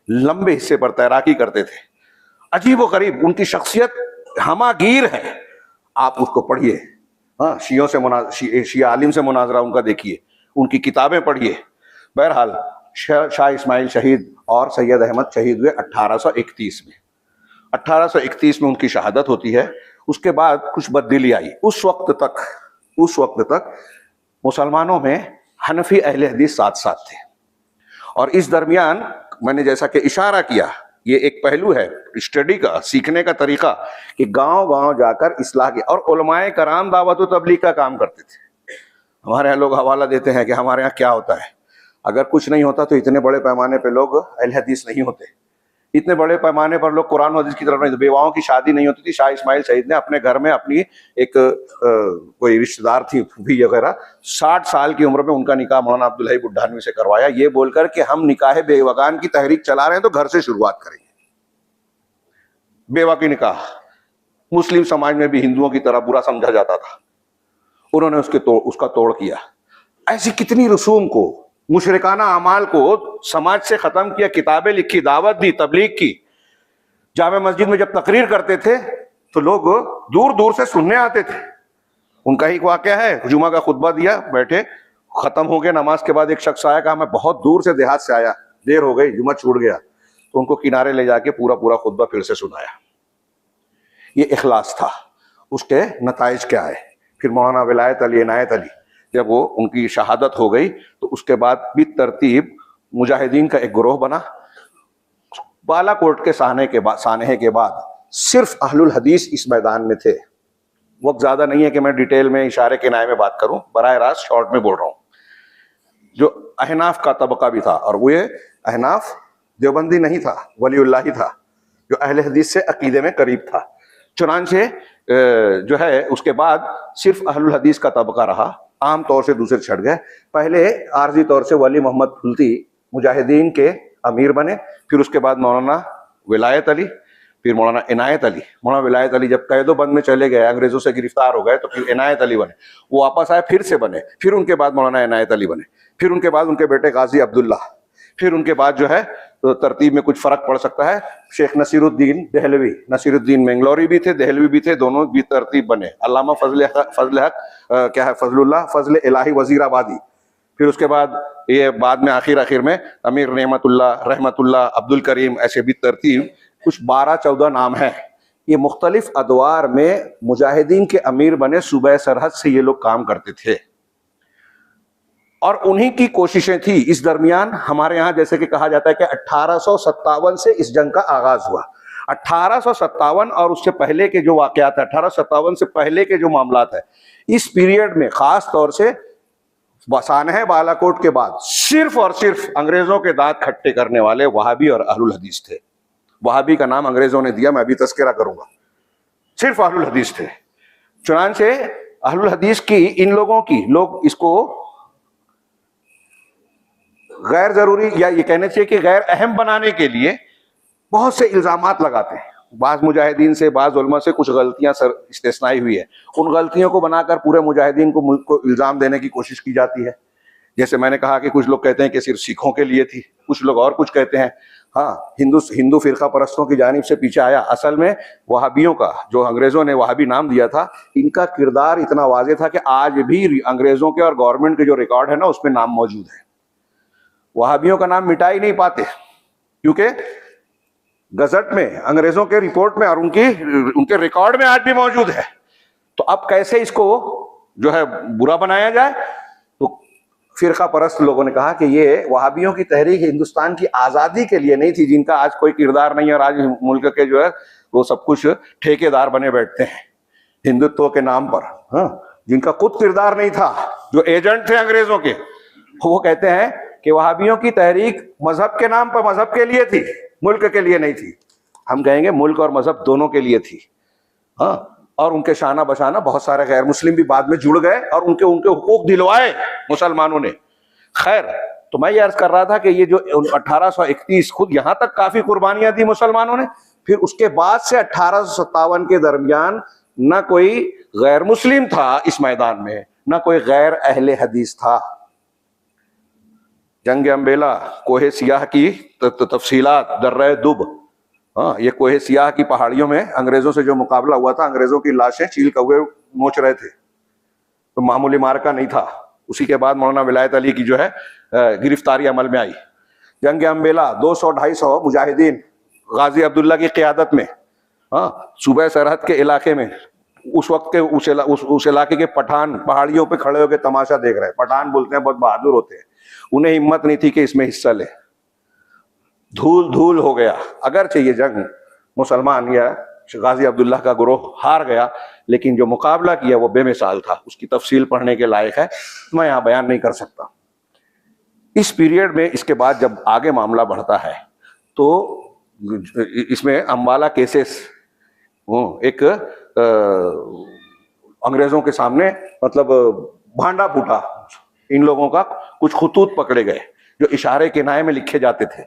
लंबे हिस्से पर तैराकी करते थे, अजीब व गरीब उनकी शख्सियत हमागीर है। आप उसको पढ़िए, हाँ, शियों से शिया आलिम से मुनाजरा उनका देखिए, उनकी किताबें पढ़िए। बहरहाल शाह इस्माइल शहीद और सैयद अहमद शहीद हुए 1831 में। 1831 में उनकी शहादत होती है। उसके बाद कुछ बददिली आई। उस वक्त तक मुसलमानों में हनफी अहले हदीस साथ साथ थे, और इस दरमियान मैंने जैसा कि इशारा किया, ये एक पहलू है स्टडी का, सीखने का तरीका, कि गांव गांव जाकर इस्लाह की, और उलमाए कराम दावत व तबलीग का काम करते थे। हमारे यहाँ लोग हवाला देते हैं कि हमारे यहाँ क्या होता है। अगर कुछ नहीं होता तो इतने बड़े पैमाने पर लोग अहले हदीस नहीं होते, इतने बड़े पैमाने पर लोग कुरान हदीस की तरफ नहीं। बेवाओं की शादी नहीं होती थी। शाह इस्माइल शहीद ने अपने घर में अपनी एक कोई रिश्तेदार थी फूफी वगैरह, 60 साल की उम्र में उनका निकाह मौलाना अब्दुल हई बुढ़ानवी से करवाया, ये बोलकर कि हम निकाह बेवगान की तहरीक चला रहे हैं तो घर से शुरुआत करेंगे। बेवा की निकाह मुस्लिम समाज में भी हिंदुओं की तरह बुरा समझा जाता था, उन्होंने उसका तोड़ किया। ऐसी कितनी रसूम को, मुशरिकाना अमाल को समाज से खत्म किया, किताबें लिखी, दावत दी, तबलीग की। जामे मस्जिद में जब तकरीर करते थे तो लोग दूर दूर से सुनने आते थे। उनका ही वाकया है, जुमा का खुतबा दिया, बैठे, खत्म हो गया। नमाज के बाद एक शख्स आया, कहा मैं बहुत दूर से देहात से आया, देर हो गई, जुमा छूट गया। तो उनको किनारे ले जाके पूरा पूरा खुतबा फिर से सुनाया। ये इखलास था। उसके नताइज क्या है? फिर मौलाना विलायत अली इनायत अली, जब वो उनकी शहादत हो गई तो उसके बाद भी तरतीब मुजाहिदीन का एक ग्रोह बना। बालाकोट के सानहे के बाद सिर्फ अहलुल हदीस इस मैदान में थे। वक्त ज्यादा नहीं है कि मैं डिटेल में इशारे के नाय में बात करूं, बराह रास्त शॉर्ट में बोल रहा हूं। जो अहनाफ का तबका भी था, और वो ये अहनाफ देवबंदी नहीं था, वलीउल्लाह ही था, जो अहले हदीस से अकीदे में करीब था। चुनांचे जो है उसके बाद सिर्फ अहलुल हदीस का तबका रहा, आम तौर से दूसरे छट गए। पहले आर्जी तौर से वली मोहम्मद फुल्ती मुजाहिदीन के अमीर बने, फिर उसके बाद मौलाना विलायत अली, फिर मौलाना इनायत अली। मौलाना विलायत अली जब कैदोबंद में चले गए, अंग्रेजों से गिरफ्तार हो गए, तो फिर इनायत अली बने। वो वापस आए, फिर से बने, फिर उनके बाद मौलाना इनायत अली बने, फिर उनके बाद उनके बेटे गाजी अब्दुल्ला, फिर उनके बाद जो है तो तरतीब में कुछ फर्क पड़ सकता है, शेख नसीरुद्दीन देहलवी, नसीरुद्दीन मैंगलोरी भी थे, देहलवी भी थे, दोनों भी तरतीब बने। अल्लामा फजल हक क्या है, फजलुल्लाह फजल इलाही वजीराबादी। फिर उसके बाद ये बाद में आखिर में अमीर रहमतुल्लाह अब्दुल करीम, ऐसे भी तरतीब कुछ 12-14 नाम हैं। ये मुख्तलिफ अदवार में मुजाहिदीन के अमीर बने, सूबे सरहद से ये लोग काम करते थे और उन्हीं की कोशिशें थी। इस दरमियान हमारे यहाँ जैसे कि कहा जाता है कि 1857 से इस जंग का आगाज हुआ। 1857 और उससे पहले के जो वाकयात है, 1857 से पहले के जो मामलात है, इस पीरियड में खास तौर से सानहे बालाकोट के बाद सिर्फ और सिर्फ अंग्रेजों के दांत खट्टे करने वाले वहाबी और अहलुल हदीस थे। वहाबी का नाम अंग्रेजों ने दिया, मैं अभी तस्करा करूंगा। सिर्फ अहलुल हदीस थे। चुनांचे अहलुल हदीस की, इन लोगों की, लोग इसको गैर जरूरी या ये कहने चाहिए कि गैर अहम बनाने के लिए बहुत से इल्जामात लगाते हैं। बाज मुजाहिदीन से, बाज उलमा से कुछ गलतियां इस्तेस्नाई हुई है, उन गलतियों को बनाकर पूरे मुजाहिदीन को, मुल्क को इल्जाम देने की कोशिश की जाती है। जैसे मैंने कहा कि कुछ लोग कहते हैं कि सिर्फ सिखों के लिए थी, कुछ लोग और कुछ कहते हैं हाँ हिंदू फिरका परस्तों की जानिब से पीछे आया। असल में वहाबियों का, जो अंग्रेजों ने वहाबी नाम दिया था, इनका किरदार इतना वाज़ेह था कि आज भी अंग्रेजों के और गवर्नमेंट के जो रिकॉर्ड है ना, उसमें नाम मौजूद है। वहाबियों का नाम मिटा ही नहीं पाते, क्योंकि गजट में, अंग्रेजों के रिपोर्ट में और उनके रिकॉर्ड में आज भी मौजूद है। तो अब कैसे इसको जो है बुरा बनाया जाए? तो फिरका परस्त लोगों ने कहा कि ये वहाबियों की तहरीक हिंदुस्तान की आज़ादी के लिए नहीं थी, जिनका आज कोई किरदार नहीं है और आज मुल्क के जो है वो सब कुछ ठेकेदार बने बैठते हैं हिंदुत्व के नाम पर। हाँ, जिनका खुद किरदार नहीं था, जो एजेंट थे अंग्रेजों के, वो कहते हैं कि वहाबियों की तहरीक मजहब के नाम पर, मजहब के लिए थी, मुल्क के लिए नहीं थी। हम कहेंगे मुल्क और मजहब दोनों के लिए थी। हाँ, और उनके शाना बशाना बहुत सारे गैर मुस्लिम भी बाद में जुड़ गए और उनके हुकूक दिलवाए मुसलमानों ने। खैर, तो मैं ये अर्ज कर रहा था कि ये जो 1831, खुद यहां तक काफी कुर्बानियां दी मुसलमानों ने। फिर उसके बाद से 1857 के दरमियान न कोई गैर मुस्लिम था इस मैदान में, न कोई गैर अहले हदीस था। जंग अम्बेला, कोहे सियाह की तफसीलात, दर्रे दुब, हाँ, ये कोहे सियाह की पहाड़ियों में अंग्रेजों से जो मुकाबला हुआ था, अंग्रेजों की लाशें चील कौवे नोच रहे थे, तो मामूली मार्का नहीं था। उसी के बाद मौलाना विलायत अली की जो है गिरफ्तारी अमल में आई। जंग अम्बेला 200-250 मुजाहिदीन गाजी अब्दुल्ला की क़ियादत में, हाँ, सूबे सरहद के इलाके में, उस वक्त के उस इलाके के पठान पहाड़ियों पे खड़े होकर तमाशा देख रहे हैं। पठान बोलते हैं बहुत बहादुर होते हैं, उन्हें हिम्मत नहीं थी कि इसमें हिस्सा ले। धूल धूल हो गया। अगरचे ये जंग मुसलमान या गाजी अब्दुल्ला का ग्रोह हार गया, लेकिन जो मुकाबला किया वो बेमिसाल था। उसकी तफसील पढ़ने के लायक है, मैं यहाँ बयान नहीं कर सकता। इस पीरियड में, इसके बाद जब आगे मामला बढ़ता है तो इसमें अम्बाला केसेस एक अंग्रेजों के सामने मतलब भांडा फूटा। इन लोगों का कुछ खुतूत पकड़े गए जो इशारे किनाए में लिखे जाते थे,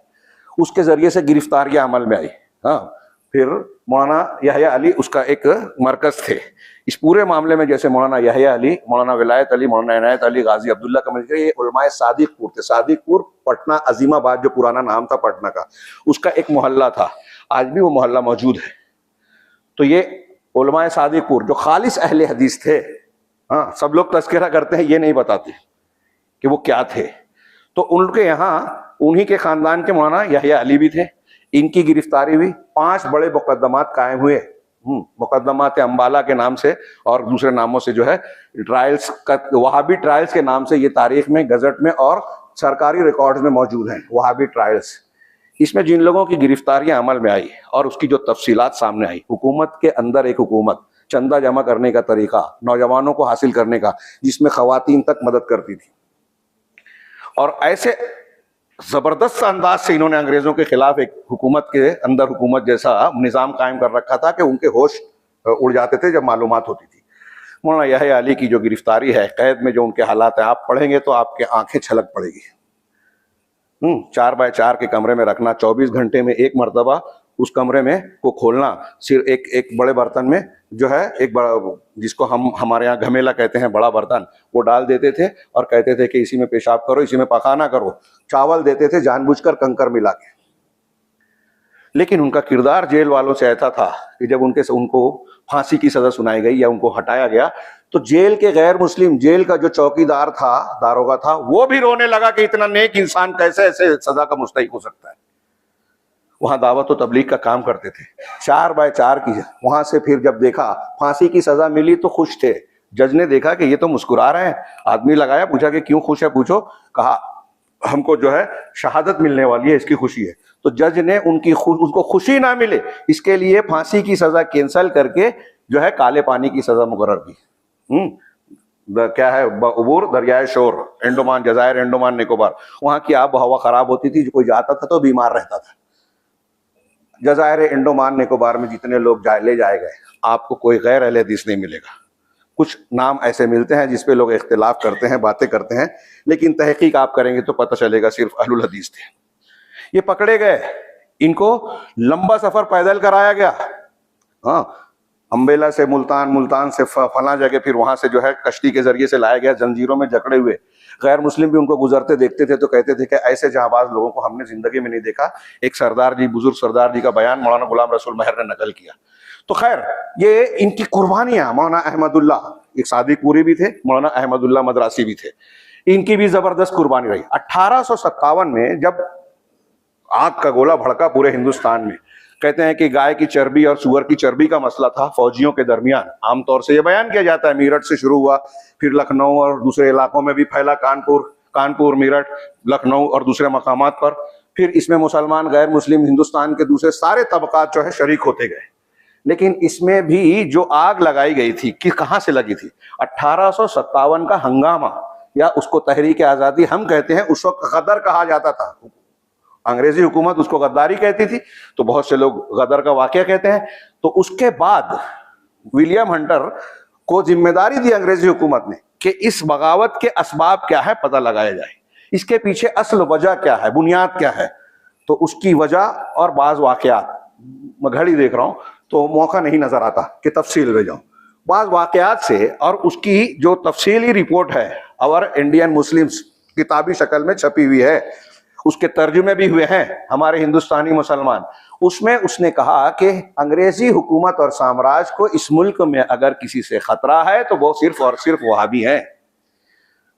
उसके जरिए से गिरफ्तारियां अमल में आई। हाँ, फिर मौलाना यहया अली उसका एक मरकज थे। इस पूरे मामले में जैसे मौलाना यहया अली, मौलाना विलायत अली, मौलाना इनायत अली, गाजी अब्दुल्ला का मिलकर ये उलमाए सादिकपुर थे। सादिकपुर पटना अजीमाबाद जो पुराना नाम था पटना का, उसका एक मोहल्ला था, आज भी वो मोहल्ला मौजूद है। तो ये उलमाए सादिकपुर जो खालिस अहले हदीस थे, हाँ, सब लोग तस्करा करते हैं, ये नहीं बताते कि वो क्या थे। तो उनके यहाँ उन्हीं के खानदान के मौलाना यहया अली भी थे। इनकी गिरफ्तारी हुई, 5 बड़े मुकदमात कायम हुए, मुकदमात अंबाला के नाम से और दूसरे नामों से जो है ट्रायल्स का, वहाबी ट्रायल्स के नाम से ये तारीख में, गजट में और सरकारी रिकॉर्ड्स में मौजूद हैं, वहाबी ट्रायल्स। इसमें जिन लोगों की गिरफ्तारियां अमल में आई और उसकी जो तफसीलात सामने आई, हुकूमत के अंदर एक हुकूमत, चंदा जमा करने का तरीका, नौजवानों को हासिल करने का, जिसमें खवातीन तक मदद करती थी, और ऐसे जबरदस्त अंदाज से इन्होंने अंग्रेजों के खिलाफ एक हुकूमत के अंदर हुकूमत जैसा निजाम कायम कर रखा था कि उनके होश उड़ जाते थे जब मालूमात होती थी। मौलाना यहया अली की जो गिरफ्तारी है, कैद में जो उनके हालात हैं, आप पढ़ेंगे तो आपके आंखें छलक पड़ेगी। 4 बाय 4 के कमरे में रखना, 24 घंटे में एक मरतबा उस कमरे में को खोलना, सिर्फ एक बड़े बर्तन में जो है एक बड़ा, जिसको हम हमारे यहाँ घमेला कहते हैं, बड़ा बर्तन, वो डाल देते थे और कहते थे कि इसी में पेशाब करो, इसी में पखाना करो। चावल देते थे जानबूझकर कंकर मिला के। लेकिन उनका किरदार जेल वालों से ऐसा था कि जब उनको फांसी की सजा सुनाई गई या उनको हटाया गया, तो जेल के गैर मुस्लिम, जेल का जो चौकीदार था, दारोगा था, वो भी रोने लगा कि इतना नेक इंसान कैसे ऐसे सजा का मुस्तहिक हो सकता है। वहां दावत और तबलीग का काम करते थे। 4 बाय 4 की, वहां से फिर जब देखा फांसी की सजा मिली तो खुश थे। जज ने देखा कि ये तो मुस्कुरा रहे हैं, आदमी लगाया, पूछा कि क्यों खुश है, पूछो। कहा हमको जो है शहादत मिलने वाली है, इसकी खुशी है। तो जज ने उनको खुशी ना मिले इसके लिए फांसी की सजा कैंसल करके जो है काले पानी की सजा मुकर्रर की। क्या है, उबूर दरियाए शोर, एंडोमान, जजायर एंडोमान निकोबार, वहां की आब हवा खराब होती थी, जो कोई जाता था तो बीमार रहता था। जजायर एंडोमान निकोबार में जितने लोग ले जाए गए, आपको कोई गैर अहले हदीस नहीं मिलेगा। कुछ नाम ऐसे मिलते हैं जिसपे लोग इख्तिलाफ करते हैं, बातें करते हैं, लेकिन तहकीक आप करेंगे तो पता चलेगा सिर्फ अहलुल हदीस थे। ये पकड़े गए, इनको लंबा सफर पैदल कराया गया, हाँ, अम्बेला से मुल्तान, मुल्तान से फला जगह, फिर वहां से जो है कश्ती के जरिए से लाया गया, जंजीरों में जकड़े हुए। गैर मुस्लिम भी उनको गुजरते देखते थे तो कहते थे कि ऐसे जहांबाज लोगों को हमने जिंदगी में नहीं देखा। एक सरदार जी, बुजुर्ग सरदार जी का बयान मौलाना गुलाम रसूल महर ने नकल किया। तो खैर, ये इनकी कुर्बानियां, मौलाना अहमदुल्ला, एक सादिकपुरी भी थे, मौलाना अहमदुल्ला मद्रासी भी थे, इनकी भी जबरदस्त कुर्बानी रही। 1857 में जब आग का गोला भड़का पूरे हिंदुस्तान में, कहते हैं कि गाय की चर्बी और सुअर की चर्बी का मसला था फौजियों के दरमियान। आमतौर से यह बयान किया जाता है, मीरठ से शुरू हुआ, फिर लखनऊ और दूसरे इलाकों में भी फैला, कानपुर, मीरठ, लखनऊ और दूसरे मकामात पर। फिर इसमें मुसलमान, गैर मुस्लिम, हिंदुस्तान के दूसरे सारे तबकात जो है शरीक होते गए। लेकिन इसमें भी जो आग लगाई गई थी कि कहां से लगी थी, 1857 का हंगामा, या उसको तहरीक आजादी हम कहते हैं, उस वक्त गदर कहा जाता था। अंग्रेजी हुकूमत उसको गद्दारी कहती थी, तो बहुत से लोग गदर का वाकया कहते हैं। तो उसके बाद विलियम हंटर को जिम्मेदारी दी अंग्रेजी हुकूमत ने कि इस बगावत के असबाब क्या है पता लगाया जाए, इसके पीछे असल वजह क्या है, बुनियाद क्या है। तो उसकी वजह और बाज वाकयात, मैं घड़ी देख रहा हूं तो मौका नहीं नजर आता कि तफसील में जाऊं। बाज वाकयात से और उसकी जो तफसीली रिपोर्ट है, और इंडियन मुस्लिम्स किताबी शक्ल में छपी हुई है, उसके तर्जुमे भी हुए हैं हमारे हिंदुस्तानी मुसलमान। उसमें उसने कहा कि अंग्रेजी हुकूमत और साम्राज्य को इस मुल्क में अगर किसी से खतरा है तो वो सिर्फ और सिर्फ वहाबी हैं।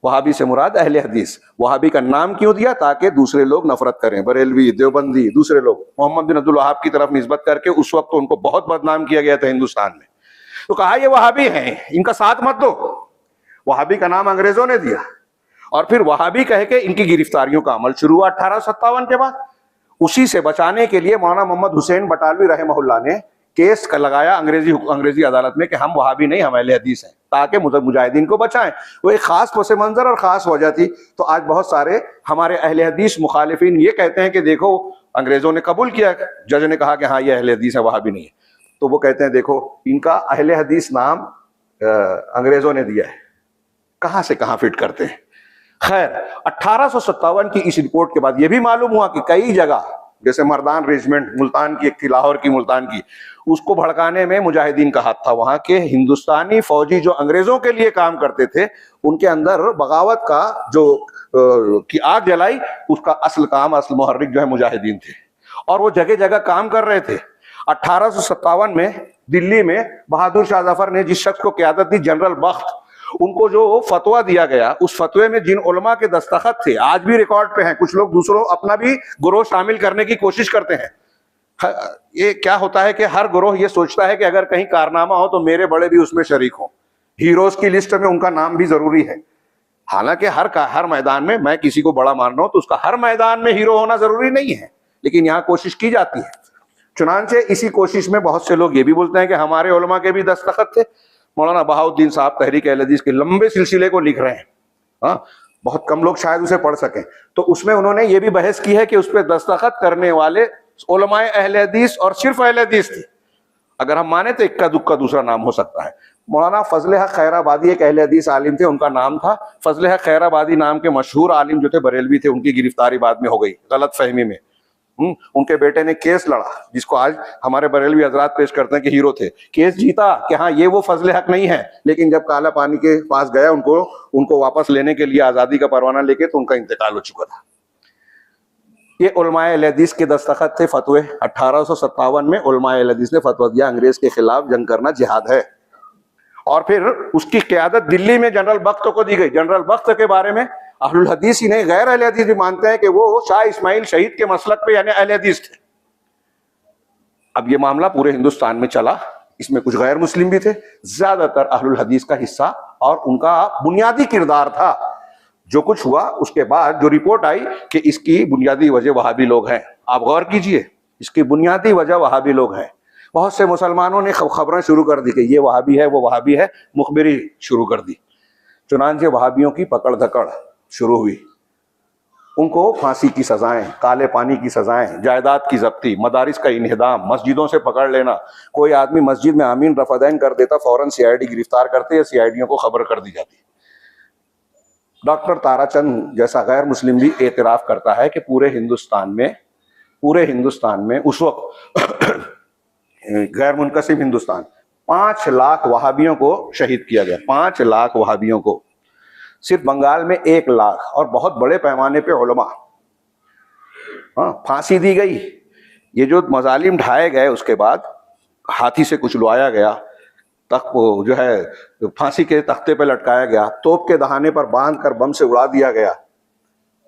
वहाबी से मुराद अहले हदीस। वहाबी का नाम क्यों दिया? ताकि दूसरे लोग नफरत करें, बरेलवी, देवबंदी, दूसरे लोग मोहम्मद बिन अब्दुल वहाब की तरफ निस्बत करके उस वक्त तो उनको बहुत बदनाम किया गया था हिंदुस्तान में। तो कहा ये वहाबी हैं, इनका साथ मत दो। वहाबी का नाम अंग्रेजों ने दिया और फिर वहाबी कह के इनकी गिरफ्तारियों का अमल शुरू हुआ 1857 के बाद। उसी से बचाने के लिए मौलाना मोहम्मद हुसैन बटालवी रहमहुल्लाह ने केस का लगाया अंग्रेजी अदालत में कि हम वहाबी नहीं, हम अहले हदीस हैं, ताकि मुजाहिदीन को बचाएं। वो एक खास पस मंजर और खास वजह थी। तो आज बहुत सारे हमारे अहले हदीस मुखालिफिन ये कहते हैं कि देखो अंग्रेजों ने कबूल किया, जज ने कहा कि हाँ ये अहले हदीस है, वहाबी नहीं है। तो वो कहते हैं देखो इनका अहले हदीस नाम अंग्रेजों ने दिया है, कहां से कहां फिट करते हैं। खैर 1857 की इस रिपोर्ट के बाद यह भी मालूम हुआ कि कई जगह जैसे मर्दान रेजिमेंट मुल्तान की एक थी, लाहौर की, मुल्तान की, उसको भड़काने में मुजाहिदीन का हाथ था। वहां के हिंदुस्तानी फौजी जो अंग्रेजों के लिए काम करते थे, उनके अंदर बगावत का जो की आग जलाई, उसका असल काम, असल मुहर्रिक जो है मुजाहिदीन थे, और वो जगह जगह काम कर रहे थे। 1857 में दिल्ली में बहादुर शाह जफर ने जिस शख्स को क़यादत दी, जनरल बख्त, उनको जो फतवा दिया गया, उस फतवे में जिन उलमा के दस्तखत थे, आज भी रिकॉर्ड पे हैं। कुछ लोग दूसरों अपना भी गुरोह शामिल करने की कोशिश करते हैं। ये क्या होता है कि हर गुरोह ये सोचता है कि अगर कहीं कारनामा हो तो मेरे बड़े भी उसमें शरीक हो, हीरोज की लिस्ट में उनका नाम भी जरूरी है। हालांकि हर मैदान में मैं किसी को बड़ा मान रहा हूं तो उसका हर मैदान में हीरो होना जरूरी नहीं है, लेकिन यहाँ कोशिश की जाती है। चुनांचे इसी कोशिश में बहुत से लोग ये भी बोलते हैं कि हमारे उलमा के भी दस्तखत थे। मौलाना बहाउद्दीन साहब तहरीक अहले हदीस के लंबे सिलसिले को लिख रहे हैं, हाँ, बहुत कम लोग शायद उसे पढ़ सकें, तो उसमें उन्होंने ये भी बहस की है कि उस पर दस्तखत करने वाले उलमाए अहले हदीस और सिर्फ अहले हदीस थे। अगर हम माने तो इक्का दुक्का दूसरा नाम हो सकता है। मौलाना फजल हक खैराबादी एक अहले हदीस आलिम थे, उनका नाम था फजल हक खैराबादी नाम के मशहूर आलिम जो थे बरेलवी थे, उनकी गिरफ्तारी बाद में हो गई गलत फहमी में। उनके बेटे ने केस लड़ा, जिसको आज हमारे बरेलवी हजरात पेश करते हैं कि हीरो थे। केस जीता कि हाँ ये वो फजल हक नहीं है, लेकिन जब काला पानी के पास गया उनको वापस लेने के लिए आजादी का परवाना लेके, तो उनका इंतकाल हो चुका था। ये उलमाए अहले हदीस के दस्तखत थे फतवे। 1857 में उलमाए अहले हदीस ने फतवा दिया अंग्रेज के खिलाफ जंग करना जिहाद है, और फिर उसकी क़यादत दिल्ली में जनरल बख्त को दी गई। जनरल बख्त के बारे में अहलुल हदीस ही नहीं, गैर अहले हदीस भी मानते हैं कि वो शाह इस्माइल शहीद के मसलक पे यानी अहले हदीस थे। अब ये मामला पूरे हिंदुस्तान में चला, इसमें कुछ गैर मुस्लिम भी थे, ज्यादातर अहलुल हदीस का हिस्सा और उनका बुनियादी किरदार था। जो कुछ हुआ उसके बाद जो रिपोर्ट आई कि इसकी बुनियादी वजह वहाबी लोग हैं, आप गौर कीजिए, इसकी बुनियादी वजह वहाबी लोग हैं। बहुत से मुसलमानों ने खबरें शुरू कर दी कि ये वहाबी है, वो वहाबी है, मुखबिरी शुरू कर दी। चुनांचे वहाबियों की पकड़ धकड़ शुरू हुई, उनको फांसी की सजाएं, काले पानी की सजाएं, जायदाद की जब्ती, मदारिस का इन्हिदाम, मस्जिदों से पकड़ लेना। कोई आदमी मस्जिद में आमीन रफादैन कर देता, फौरन सीआईडी गिरफ्तार करते या सीआईडीओं को खबर कर दी जाती। डॉक्टर ताराचंद जैसा गैर मुस्लिम भी एतराफ करता है कि पूरे हिंदुस्तान में उस वक्त गैर मुनकसिम हिंदुस्तान 5 लाख वहाबियों को शहीद किया गया। 5 लाख वहाबियों को, सिर्फ बंगाल में 1 लाख, और बहुत बड़े पैमाने पे उलमा, हाँ, फांसी दी गई। ये जो मजालिम ढाए गए, उसके बाद हाथी से कुचलवाया गया, तक वो जो है फांसी के तख्ते पे लटकाया गया, तोप के दहाने पर बांध कर बम से उड़ा दिया गया,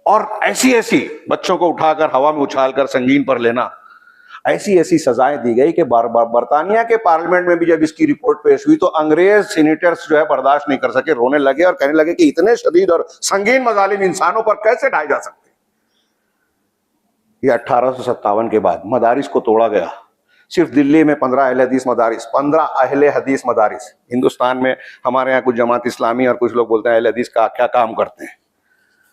और ऐसी बच्चों को उठाकर हवा में उछालकर संगीन पर लेना, ऐसी सजाएं दी गई कि बरतानिया के पार्लियामेंट में भी जब इसकी रिपोर्ट पेश हुई तो अंग्रेज सीनेटर्स जो है बर्दाश्त नहीं कर सके, रोने लगे और कहने लगे कि इतने शदीद और संगीन मजालिम इंसानों पर कैसे ढाए जा सकते। ये 1857 के बाद मदारिस को तोड़ा गया। सिर्फ दिल्ली में 15 अहले हदीस मदारिस। हिंदुस्तान में हमारे यहाँ कुछ जमात इस्लामी और कुछ लोग बोलते हैं अहले हदीस का क्या काम करते हैं।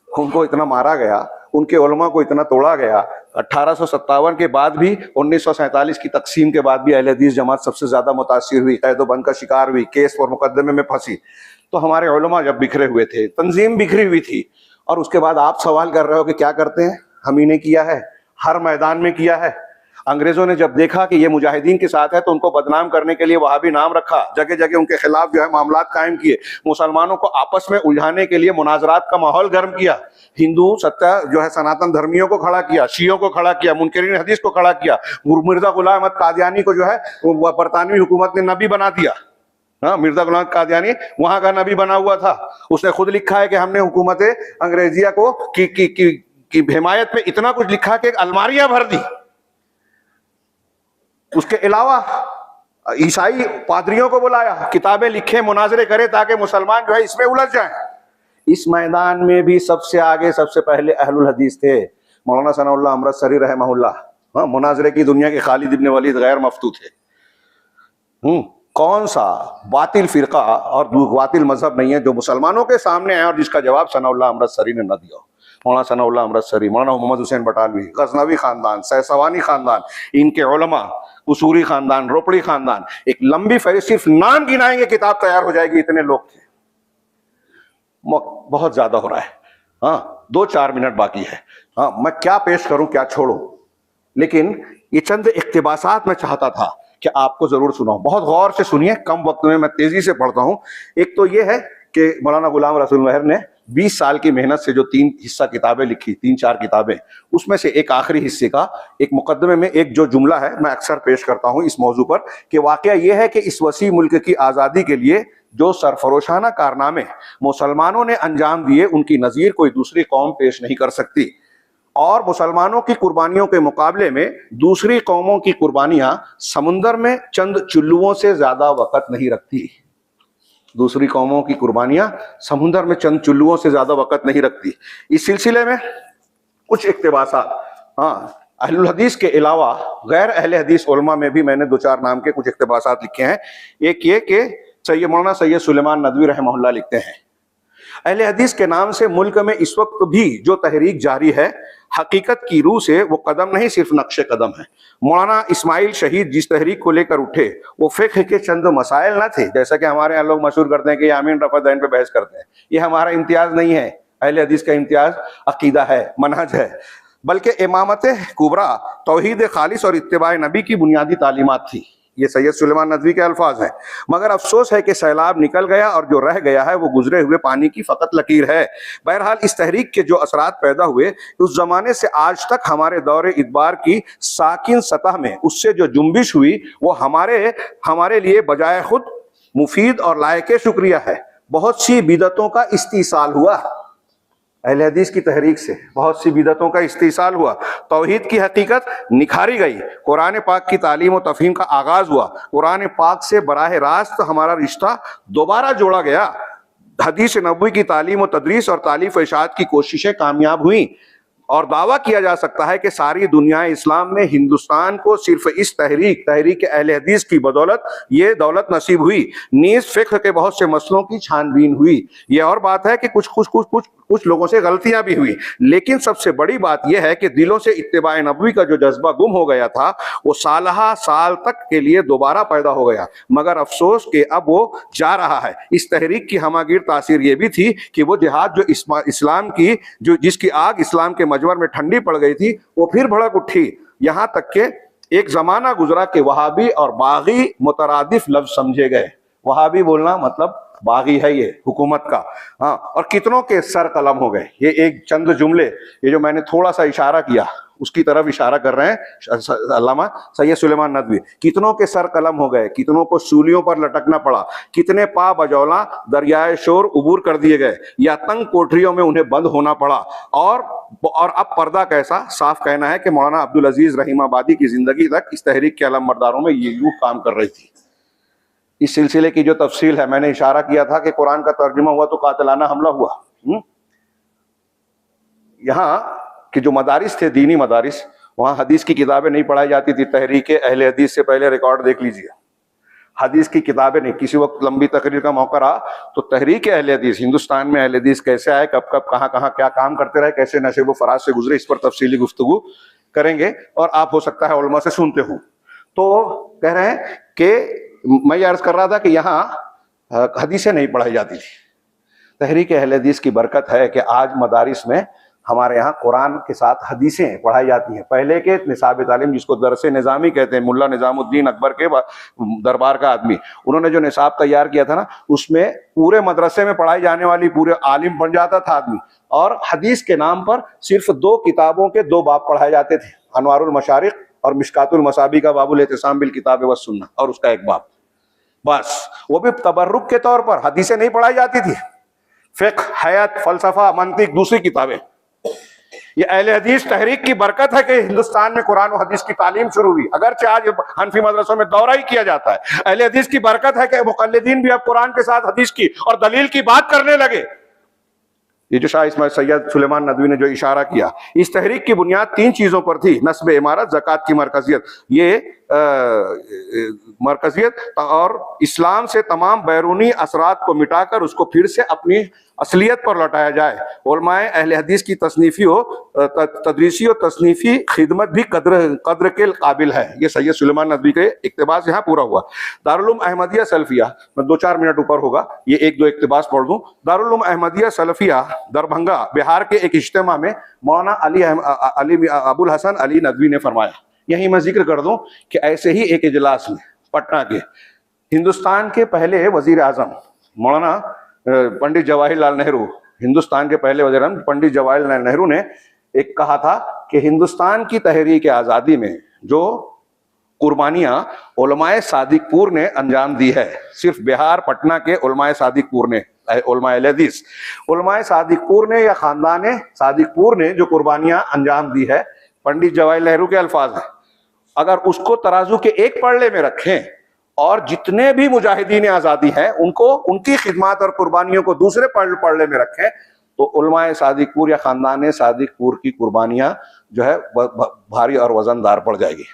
उनको इतना मारा गया, उनके उलमा को इतना तोड़ा गया। 1857 के बाद भी, 1947 की तकसीम के बाद भी अहले हदीस जमात सबसे ज्यादा मुतासिर हुई, कैद-ओ-बंद का शिकार हुई, केस और मुकदमे में फंसी। तो हमारे उलमा जब बिखरे हुए थे, तंजीम बिखरी हुई थी, और उसके बाद आप सवाल कर रहे हो कि क्या करते हैं। हम ही ने किया है, हर मैदान में किया है। अंग्रेजों ने जब देखा कि ये मुजाहिदीन के साथ है तो उनको बदनाम करने के लिए वहाबी नाम रखा, जगह जगह उनके खिलाफ जो है मामलात कायम किए, मुसलमानों को आपस में उलझाने के लिए मुनाजरात का माहौल गर्म किया, हिंदू सत्ता जो है सनातन धर्मियों को खड़ा किया, शियों को खड़ा किया, मुनकरीन हदीस को खड़ा किया। मिर्जा गुलाम अहमद कादियानी को जो है बरतानवी हुकूमत ने नबी बना दिया। हाँ, मिर्जा गुलाम कादियानी वहां का नबी बना हुआ था। उसने खुद लिखा है कि हमने हुकूमत अंग्रेजिया को की हिमायत में इतना कुछ लिखा कि अलमारियां भर दी। उसके अलावा ईसाई पादरियों को बुलाया, किताबें लिखे, मुनाजरे करे ताकि मुसलमान जो है इसमें उलझ जाएं। इस मैदान में भी सबसे आगे, सबसे पहले अहलुल हदीस थे। मौलाना सनाउल्लाह अमृतसरी रहमहुल्लाह, हाँ, मुनाजरे की दुनिया के खालिद इब्न वलीद गैर मफ्तू थे। कौन सा बातिल फिरका और बातिल मजहब नहीं है जो मुसलमानों के सामने है और जिसका जवाब सनाउल्लाह अमृतसरी ने न दिया। मौलाना सनाउल्लाह अमृतसरी, मौलाना मोहम्मद हुसैन बटालवी, गजनवी खानदान, सैसवानी खानदान, इनके उलमा, उसूरी खानदान, रोपड़ी खानदान, एक लंबी फहरिस्त, सिर्फ नाम गिनाएंगे किताब तैयार हो जाएगी, इतने लोग थे। बहुत ज्यादा हो रहा है, हाँ, 2-4 मिनट बाकी है। हाँ, मैं क्या पेश करूं क्या छोड़ूं। लेकिन ये चंद इक्तिबासात मैं चाहता था कि आपको जरूर सुनाऊं। बहुत गौर से सुनिए, कम वक्त में मैं तेजी से पढ़ता हूं। एक तो ये है कि मौलाना गुलाम रसूल महर ने 20 साल की मेहनत से जो 3 हिस्सा किताबें लिखी, 3-4 किताबें, उसमें से एक आखिरी हिस्से का एक मुकदमे में एक जो जुमला है मैं अक्सर पेश करता हूं इस मौजू पर, कि वाकया यह है कि इस वसी मुल्क की आज़ादी के लिए जो सरफरोशाना कारनामे मुसलमानों ने अंजाम दिए, उनकी नज़ीर कोई दूसरी कौम पेश नहीं कर सकती। और मुसलमानों की कुर्बानियों के मुकाबले में दूसरी कौमों की कुर्बानियां समुंदर में चंद चुल्लुओं से ज्यादा वक़्त नहीं रखती। दूसरी कौमों की कुर्बानियां समुंदर में चंद चुल्लुओं से ज्यादा वक़्त नहीं रखती। इस सिलसिले में कुछ इक्तिबासात, हाँ, अहलुल हदीस के अलावा गैर अहले हदीस उलमा में भी मैंने 2-4 नाम के कुछ इक्तिबासात लिखे हैं। एक ये कि सैयद मौलाना सैयद सुलेमान नदवी रहमहुल्लाह लिखते हैं, अहले हदीस के नाम से मुल्क में इस वक्त भी जो तहरीक जारी है, हकीकत की रूह से वो कदम नहीं, सिर्फ नक्शे कदम है। मौलाना इस्माइल शहीद जिस तहरीक को लेकर उठे, वो फ़िक़्ह के चंद मसाइल ना थे, जैसा कि हमारे यहाँ लोग मशहूर करते हैं कि यामीन रफ़ादैन पे बहस करते हैं। ये हमारा इम्तियाज़ नहीं है, अहले हदीस का इम्तियाज़ अकीदा है, मनहज है, बल्कि इमामत कुबरा, तौहीद खालिस और इत्तिबाए नबी की बुनियादी तालीमात थी। ये सैयद सुलेमान नदवी के अल्फाज हैं। मगर अफसोस है कि सैलाब निकल गया और जो रह गया है वो गुजरे हुए पानी की फ़कत लकीर है। बहरहाल इस तहरीक के जो असरात पैदा हुए, उस ज़माने से आज तक हमारे दौरे इदबार की साकिन सतह में उससे जो जुम्बिश हुई, वो हमारे लिए बजाय खुद मुफीद और लायक शुक्रिया है। बहुत सी बिदतों का इस्तीसाल हुआ, अहले हदीस की तहरीक से बहुत सी बिदतों का इस्तीसाल हुआ, तौहीद की हकीकत निखारी गई, कुरान पाक की तालीम और तफहीम का आगाज हुआ, कुरान पाक से बराह रास्त हमारा रिश्ता दोबारा जोड़ा गया, हदीस नबवी की तालीम और तदरीस और तालीफ और इशाअत की कोशिशें कामयाब हुई, और दावा किया जा सकता है कि सारी दुनिया इस्लाम में हिंदुस्तान को सिर्फ इस तहरीक अहले हदीस की बदौलत ये दौलत नसीब हुई। नीज़ फ़िक़्ह के बहुत से मसलों की छानबीन हुई। ये और बात है कि कुछ लोगों से गलतियां भी हुई, लेकिन सबसे बड़ी बात यह है कि दिलों से इत्तिबाए नबवी का जो जज्बा गुम हो गया था, वो साल तक के लिए दोबारा पैदा हो गया। मगर अफसोस कि अब वो जा रहा है। इस तहरीक की हमागिर तासीर ये भी थी कि वो जिहाद जो इस्लाम की जिसकी आग इस्लाम के मजवर में ठंडी पड़ गई थी, वो फिर भड़क उठी। यहाँ तक के एक जमाना गुजरा कि वहाबी और बागी मुतरादिफ लफ्ज समझे गए। वहाबी बोलना मतलब बागी है ये हुकूमत का, हाँ, और कितनों के सर कलम हो गए। ये एक चंद जुमले, ये जो मैंने थोड़ा सा इशारा किया उसकी तरफ इशारा कर रहे हैं अल्लामा सैयद सुलेमान नदवी। कितनों के सर कलम हो गए, कितनों को सूलियों पर लटकना पड़ा, कितने पा बजौला दरियाए शोर उबूर कर दिए गए या तंग कोठरियों में उन्हें बंद होना पड़ा। और अब पर्दा कैसा साफ कहना है कि मौलाना अब्दुल अजीज रहीमाबादी की जिंदगी तक इस तहरीक के अलम मर्दारों में ये यूं काम कर रही थी। इस सिलसिले की जो तफसील है, मैंने इशारा किया था कि कुरान का तर्जुमा हुआ तो कातिलाना हमला हुआ। यहाँ कि जो मदारिस थे, दीनी मदारिस, वहाँ हदीस की किताबें नहीं पढ़ाई जाती थी। तहरीक अहले हदीस से पहले रिकॉर्ड देख लीजिए, हदीस की किताबें नहीं। किसी वक्त लंबी तकरीर का मौका रहा तो तहरीक अहले हदीस, हिंदुस्तान में अहले हदीस कैसे आए, कब कब कहाँ कहाँ क्या काम करते रहे, कैसे नशे व फराज से गुजरे, इस पर तफसीली गुफ्तगू करेंगे और आप हो सकता है उलमा से सुनते हो। तो कह रहे हैं कि मैं ये अर्ज कर रहा था कि यहाँ हदीसें नहीं पढ़ाई जाती थी। तहरीक अहले हदीस की बरकत है कि आज मदारिस में हमारे यहाँ कुरान के साथ हदीसें पढ़ाई जाती हैं। पहले के निसाब तालीम, जिसको दरसे निज़ामी कहते हैं, मुल्ला निज़ामुद्दीन अकबर के दरबार का आदमी, उन्होंने जो निसाब तैयार किया था ना, उसमें पूरे मदरसे में पढ़ाई जाने वाली पूरे आलिम बन जाता था आदमी। और हदीस के नाम पर सिर्फ 2 किताबों के 2 बाब पढ़ाए जाते थे, अनवारुल मशारिक और मिशकातुल मसाबी का बाबुल इत्तिसाम बिल किताब व सुन्ना, और उसका एक बाब, बस। वो भी तबर्रुक के तौर पर, हदीसें नहीं पढ़ाई जाती थी। फिक्र, हयात, फलसफा, मंतिक, दूसरी किताबें। ये अहले हदीस तहरीक की बरकत है कि हिंदुस्तान में कुरान और हदीस की तालीम शुरू हुई। अगरचे आज हनफी मदरसों में दौरा ही किया जाता है। अहले हदीस की बरकत है कि मुक़ल्लिदीन भी अब कुरान के साथ हदीस की और दलील की बात करने लगे। ये जो शाह इस्माइल सैयद सुलेमान नदवी ने जो इशारा किया, इस तहरीक की बुनियाद 3 चीजों पर थी: नस्ब इमारत, ज़कात की मरकजियत। ये मरकजियत और इस्लाम से तमाम बैरूनी असरात को मिटाकर उसको फिर से अपनी असलियत पर लौटाया जाए। उलमाए अहले हदीस की तदरीसी और तसनीफी खिदमत भी कद्र के काबिल है। ये सैयद सुलेमान नदवी के इक्तबास यहाँ पूरा हुआ। दारुल उलूम अहमदिया सलफिया, मैं 2-4 मिनट ऊपर होगा, ये 1-2 इक्तबास पढ़ दूं। दारुल उलूम अहमदिया सलफिया दरभंगा बिहार के एक इज्तिमा में मौलाना अबुल हसन अली नदवी ने फरमाया, यही मैं जिक्र कर दूं कि ऐसे ही एक इजलास में पटना के हिंदुस्तान के पहले वजीर आजम मौलाना पंडित जवाहरलाल नेहरू, हिंदुस्तान के पहले वजीर आजम पंडित जवाहरलाल नेहरू ने एक कहा था कि हिंदुस्तान की तहरीक आज़ादी में जो कुर्बानियां उलमाए सादिकपुर ने अंजाम दी है, सिर्फ बिहार पटना के उलमाए सादिकपुर ने, उलमाए हदीस उलमाए सादिकपुर ने या खानदान सादिकपुर ने जो कुर्बानियां अंजाम दी है, पंडित जवाहरलाल नेहरू के अल्फाज हैं, अगर उसको तराजू के एक पल्ले में रखें और जितने भी मुजाहिदीन आज़ादी हैं उनको उनकी खिदमत और कुर्बानियों को दूसरे पल्ले में रखें तो उलमाए सादिकपुर या खानदान सादिकपुर की कुर्बानियां जो है भारी और वजनदार पड़ जाएगी।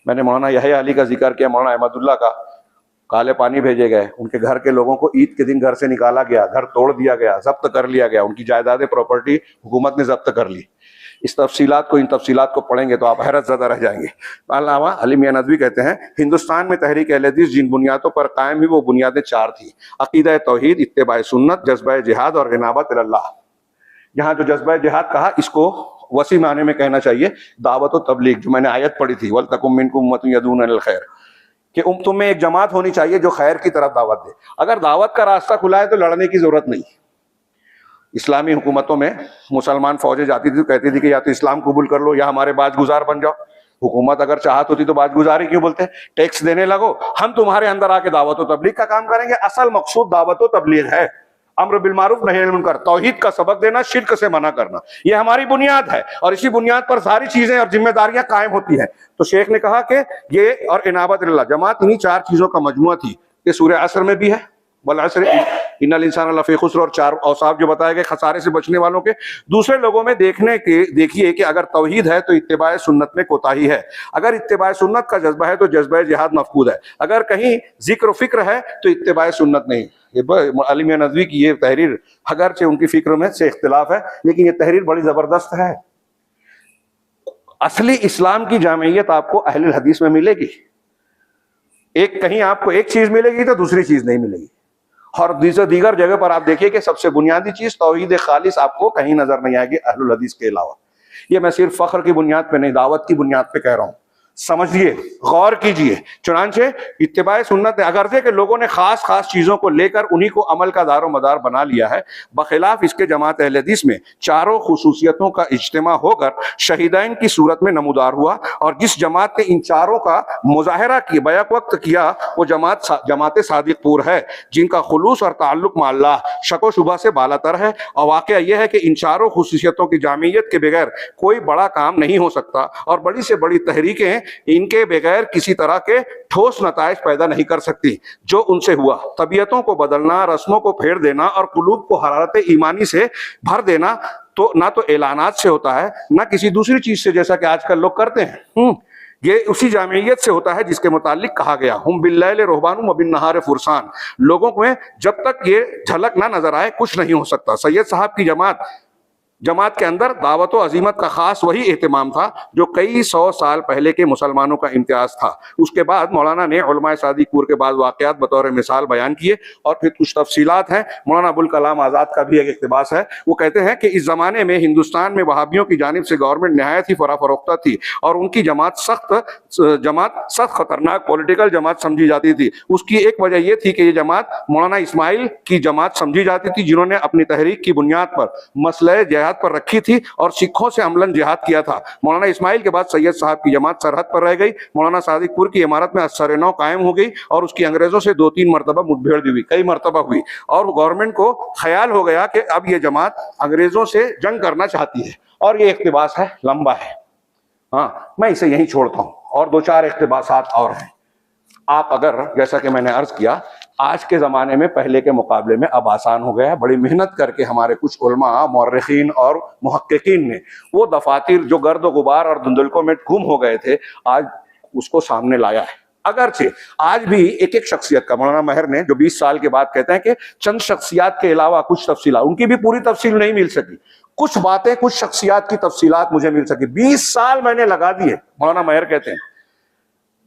मैंने मौलाना यहया अली का जिक्र किया, मौलाना अहमदुल्लाह का काले पानी भेजे गए, उनके घर के लोगों को ईद के दिन घर से निकाला गया, घर तोड़ दिया गया, जब्त कर लिया गया, उनकी जायदादें प्रॉपर्टी हुकूमत ने जब्त कर ली। इन तफसीलात को पढ़ेंगे तो आप हैरत ज़दा रह जाएंगे। अल्लामा अली मियां नदवी कहते हैं, हिंदुस्तान में तहरीक अहले हदीस जिन बुनियादों पर कायम हुई वो बुनियादें 4 थी: अकीदा तौहीद, इत्तिबा सुन्नत, जज्बा जिहाद और इनाबत इल्लाह। यहाँ जो जज्बा जिहाद कहा, इसको वसी माने में कहना चाहिए दावत और तबलीग, जो मैंने आयत पढ़ी थी, वल तकुम मिनकुम उम्मतुन यदूना इलल खैर, कि तुम में एक जमात होनी चाहिए जो खैर की तरफ दावत दे। अगर दावत का रास्ता खुला है तो लड़ने की जरूरत नहीं। इस्लामी हुकूमतों में मुसलमान फौजें जाती थी, कहती थी कि या तो इस्लाम कबूल कर लो या हमारे बाजगुजार बन जाओ। हुकूमत अगर चाहत होती तो बाजगुजारी क्यों बोलते, टैक्स देने लगो, हम तुम्हारे अंदर आके दावत व तबलीग का काम करेंगे। असल मकसूद दावत व तबलीग है, अम्र बिल मारूफ नही अनिल मुनकर, तौहीद का सबक देना, शिर्क से मना करना, ये हमारी बुनियाद है और इसी बुनियाद पर सारी चीजें और जिम्मेदारियां कायम होती हैं। तो शेख ने कहा कि ये और इनाबत इल्लाह जमात इन्हीं 4 चीजों का मजमुआ थी। ये सूरह असर में भी है, वल असर इन्नल इंसान लफी खुस्र, और 4 औसाफ जो बताए गए खसारे से बचने वालों के। दूसरे लोगों में देखिए कि अगर तौहीद है तो इत्तिबा सुन्नत में कोताही है, अगर इत्तिबा सुन्नत का जज्बा है तो जज्बा जिहाद मफकूद है, अगर कहीं जिक्र फिक्र है तो इत्तिबा सुन्नत नहीं। ये अली मियां नदवी की ये तहरीर, अगरचे उनकी फिक्र में से इख्तिलाफ है, लेकिन ये तहरीर बड़ी जबरदस्त है। असली इस्लाम की जामियत आपको अहले हदीस में मिलेगी। एक कहीं आपको एक चीज मिलेगी तो दूसरी चीज नहीं मिलेगी, और दीगर जगह पर आप देखिए कि सबसे बुनियादी चीज तौहीद खालिस आपको कहीं नजर नहीं आएगी अहलुल हदीस के अलावा। ये मैं सिर्फ फख्र की बुनियाद पे नहीं, दावत की बुनियाद पे कह रहा हूं, समझिए, गौर कीजिए। चुनांचे इत्तिबा सुन्नत है, अगरचे के लोगों ने खास चीजों को लेकर उन्हीं को अमल का दारो मदार बना लिया है, बखिलाफ इसके जमात अहले हदीस में 4 खुसूसियतों का इज्तिमा होकर शहीदैन की सूरत में नमूदार हुआ, और जिस जमात ने इन 4 का मुजाहरा किया, बैक वक्त किया, वो जमात सादिकपुर है, जिनका खुलूस और ताल्लुक में अल्लाह शको शुबा से बालातर है। और वाकया यह है कि इन 4 खुसूसियतों की जामियत के बगैर कोई बड़ा काम नहीं हो सकता, और बड़ी से बड़ी तहरीकें इनके बगैर किसी तरह के ठोस नताइज पैदा नहीं कर सकती। जो उनसे हुआ, तबीयतों को बदलना, रस्मों को फेर देना और कुलूब को हरारत ईमानी से भर देना, तो ना तो ऐलानात से होता है ना किसी दूसरी चीज से, जैसा कि आजकल लोग करते हैं। ये उसी जामियत से होता है जिसके मुतालिक कहा गया, हुम बिल्लैल रुहबानुम व बिन्नहार फुरसान। लोगों में जब तक ये झलक ना नजर आए कुछ नहीं हो सकता। सैयद साहब की जमात के अंदर दावत व अजीमत का खास वही एहतमाम था जो कई 100 साल पहले के मुसलमानों का इम्तियाज था। उसके बाद मौलाना ने उलमाए सादिकपुर के बाद वाक़यात बतौर मिसाल बयान किए, और फिर कुछ तफसीलात हैं। मौलाना अबुल कलाम आज़ाद का भी एक इक़्तिबास है, वो कहते हैं कि इस ज़माने में हिंदुस्तान में वहाबियों की जानिब से गवर्नमेंट नहायत ही फराफरोख्ता थी, और उनकी जमात सख्त खतरनाक पॉलिटिकल जमात समझी जाती थी। उसकी एक वजह यह थी कि ये जमात मौलाना इस्माइल की जमात समझी जाती थी, जिन्होंने अपनी तहरीक की बुनियाद पर मसले जिहाद पर रखी थी और सिखों से अमलन जिहाद किया था। मौलाना इस्माइल के बाद सैयद साहब की जमात सरहद पर रह गई। मौलाना सादिकपुर की इमारत में असर-ए-नौ कायम हो गई, और उसकी अंग्रेजों से 2-3 मरतबा मुठभेड़ भी हुई, कई मरतबा हुई, और गवर्नमेंट को ख्याल हो गया कि अब ये जमात अंग्रेजों से जंग करना चाहती है। और ये इख्तिबास है, लंबा है, हाँ, मैं इसे यहीं छोड़ता हूँ, और 2-4 इख्तिबासात और हैं। आप अगर, जैसा कि मैंने अर्ज किया, आज के ज़माने में पहले के मुकाबले में अब आसान हो गया है। बड़ी मेहनत करके हमारे कुछ उलमा, मुअर्रिखीन और मुहक्किकीन ने वो दफातिर जो गर्द गुबार और धुंधलकों में गुम हो गए थे, आज उसको सामने लाया है। अगरचे आज भी एक एक शख्सियत का, मौलाना महर ने जो 20 साल के बाद कहते हैं कि चंद शख्सियात के अलावा कुछ तफसीलात, उनकी भी पूरी तफसील नहीं मिल सकी, कुछ बातें कुछ शख्सियात की तफसीलात मुझे मिल सकी। 20 साल मैंने लगा दिए, मौलाना महर कहते हैं,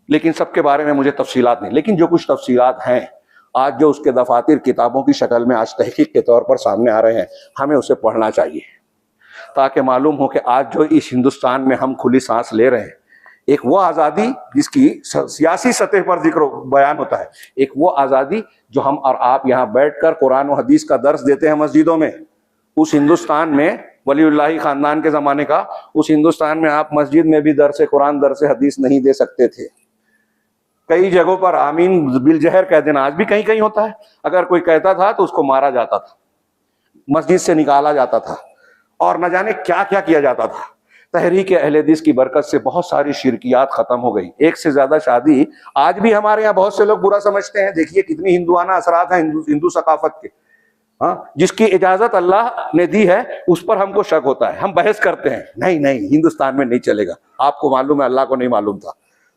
लेकिन सबके बारे में मुझे तफसीलात नहीं। लेकिन जो कुछ तफसीलात हैं आज जो उसके दफातर किताबों की शक्ल में आज तहकीक के तौर पर सामने आ रहे हैं, हमें उसे पढ़ना चाहिए ताकि मालूम हो कि आज जो इस हिंदुस्तान में हम खुली सांस ले रहे हैं, एक वो आज़ादी जिसकी सियासी सतह पर जिक्र बयान होता है, एक वो आज़ादी जो हम और आप यहाँ बैठकर कुरान और हदीस का दर्स देते हैं मस्जिदों में, उस हिंदुस्तान में वलीउल्लाही खानदान के ज़माने का, उस हिंदुस्तान में आप मस्जिद में भी दर्स कुरान दर्स हदीस नहीं दे सकते थे। कई जगहों पर आमीन बिल जहर कह देना आज भी कहीं कहीं होता है। अगर कोई कहता था तो उसको मारा जाता था, मस्जिद से निकाला जाता था और न जाने क्या क्या किया जाता था। तहरीक अहले हदीस की बरकत से बहुत सारी शिरकियात खत्म हो गई। एक से ज्यादा शादी आज भी हमारे यहाँ बहुत से लोग बुरा समझते हैं। देखिए कितनी हिंदुआना असरात हैं हिंदू सकाफत के। हाँ, जिसकी इजाजत अल्लाह ने दी है उस पर हमको शक होता है, हम बहस करते हैं, नहीं नहीं हिंदुस्तान में नहीं चलेगा। आपको मालूम है, अल्लाह को नहीं मालूम था।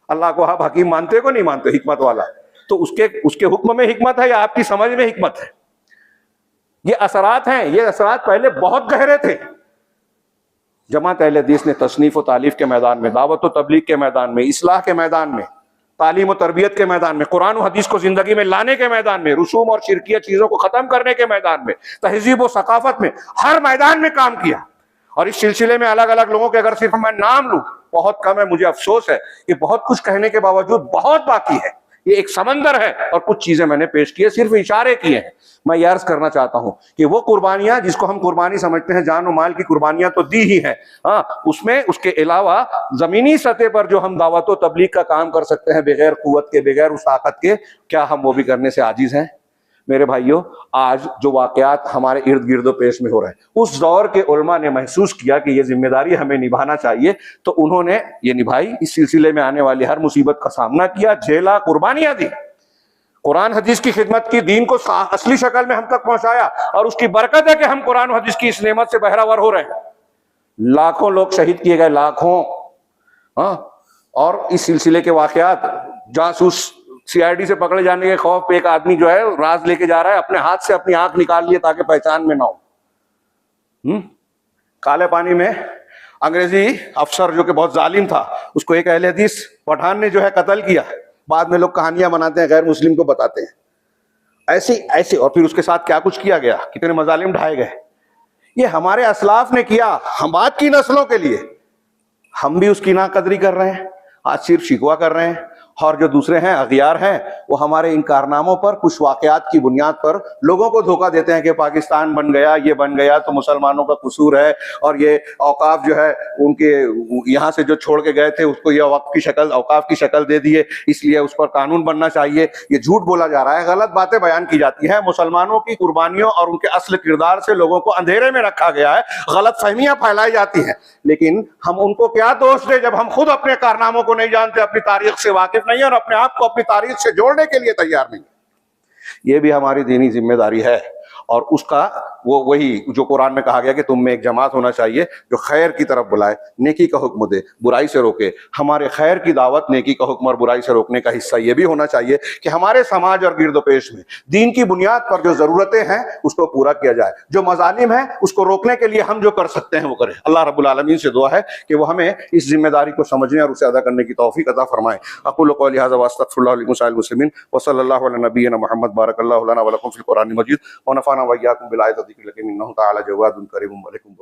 अल्लाह को आप हकीम मानते को नहीं मानते, हिकमत वाला, तो उसके हुक्म में हिकमत है या आपकी समझ में हिकमत है? ये असरात हैं, ये असरात पहले बहुत गहरे थे। जमात अहले हदीस ने तसनीफ व तालीफ के मैदान में, दावत व तबलीग के मैदान में, इस्लाह के मैदान में, तालीम और तरबियत के मैदान में, कुरान और हदीस को जिंदगी में लाने के मैदान में, रसूम और शिरकिया चीजों को खत्म करने के मैदान में, तहजीब और सकाफत में, हर मैदान में काम किया। और इस सिलसिले में अलग अलग लोगों के अगर सिर्फ मैं नाम लूं बहुत कम है। मुझे अफसोस है कि बहुत कुछ कहने के बावजूद बहुत बाकी है। ये एक समंदर है और कुछ चीजें मैंने पेश की है, सिर्फ इशारे किए हैं। मैं ये अर्ज करना चाहता हूं कि वो कुर्बानियां जिसको हम कुर्बानी समझते हैं, जान और माल की कुर्बानियां तो दी ही हैं, हाँ, उसमें उसके अलावा जमीनी सतह पर जो हम दावत व तबलीग का काम कर सकते हैं बगैर कुव्वत के, बगैर उस ताकत के, क्या हम वो भी करने से आजिज हैं? मेरे भाइयों, आज जो वाकयात हमारे इर्द गिर्द पेश में हो रहे हैं, उस दौर के उलमा ने महसूस किया कि ये जिम्मेदारी हमें निभाना चाहिए, तो उन्होंने ये निभाई। इस सिलसिले में आने वाली हर मुसीबत का सामना किया, झेला, कुर्बानियां दी, कुरान हदीस की खिदमत की, दीन को असली शक्ल में हम तक पहुंचाया। और उसकी बरकत है कि हम कुरान हदीस की इस नेमत से बहरावर हो रहे हैं। लाखों लोग शहीद किए गए, लाखों। हाँ, और इस सिलसिले के वाकयात, जासूस सीआईडी से पकड़े जाने के खौफ पे एक आदमी जो है राज लेके जा रहा है, अपने हाथ से अपनी आंख निकाल लिए ताकि पहचान में ना हो। काले पानी में अंग्रेजी अफसर जो कि बहुत जालिम था, उसको एक अहले हदीस पठान ने जो है कत्ल किया। बाद में लोग कहानियां बनाते हैं, गैर मुस्लिम को बताते हैं ऐसे ऐसे, और फिर उसके साथ क्या कुछ किया गया, कितने मजालिम ढाए गए। ये हमारे असलाफ ने किया, हम बाद की नस्लों के लिए। हम भी उसकी नाकदरी कर रहे हैं, आज सिर्फ शिकवा कर रहे हैं। और जो दूसरे हैं अगियार हैं, वो हमारे इन कारनामों पर, कुछ वाकयात की बुनियाद पर लोगों को धोखा देते हैं कि पाकिस्तान बन गया, ये बन गया तो मुसलमानों का कसूर है, और ये औकाफ जो है उनके यहाँ से जो छोड़ के गए थे उसको ये वक्फ की शक्ल, औकाफ की शक्ल दे दिए, इसलिए उस पर कानून बनना चाहिए। ये झूठ बोला जा रहा है, गलत बातें बयान की जाती हैं। मुसलमानों की कुर्बानियों और उनके असल किरदार से लोगों को अंधेरे में रखा गया है, गलत फहमियां फैलाई जाती हैं। लेकिन हम उनको क्या दोष दें जब हम खुद अपने कारनामों को नहीं जानते, अपनी तारीख से वाकिफ नहीं है और अपने आप को अपनी तारीख से जोड़ने के लिए तैयार नहीं। ये भी हमारी दीनी जिम्मेदारी है। और उसका वो वही जो कुरान में कहा गया कि तुम में एक जमात होना चाहिए जो खैर की तरफ बुलाए, नेकी का हुक्म दे, बुराई से रोके। हमारे खैर की दावत, नेकी का हुक्म और बुराई से रोकने का हिस्सा ये भी होना चाहिए कि हमारे समाज और गिरदोपेश में दीन की बुनियाद पर जो जरूरतें हैं उसको पूरा किया जाए, जो मजालिम है उसको रोकने के लिए हम जो कर सकते हैं वो करें। अल्लाह रब्बुल आलमीन से दुआ है कि वो हमें इस जिम्मेदारी को समझने और उसे अदा करने की तौफीक अता फरमाए। अक़ूलु क़ौली हाज़ा व अस्तग़फ़िरुल्लाह लिकुम साइल मुस्लिमीन व सल्लल्लाहु अला नबिय्यिना मुहम्मद बारकल्लाहु लना व लकुम फ़िल क़ुरानिल मजीद व नफ़अना व इय्याकुम बिल आयाति व ज़िक्रिल हकीम इन्नहु तआला जवादुन करीमुन व अलैकुम।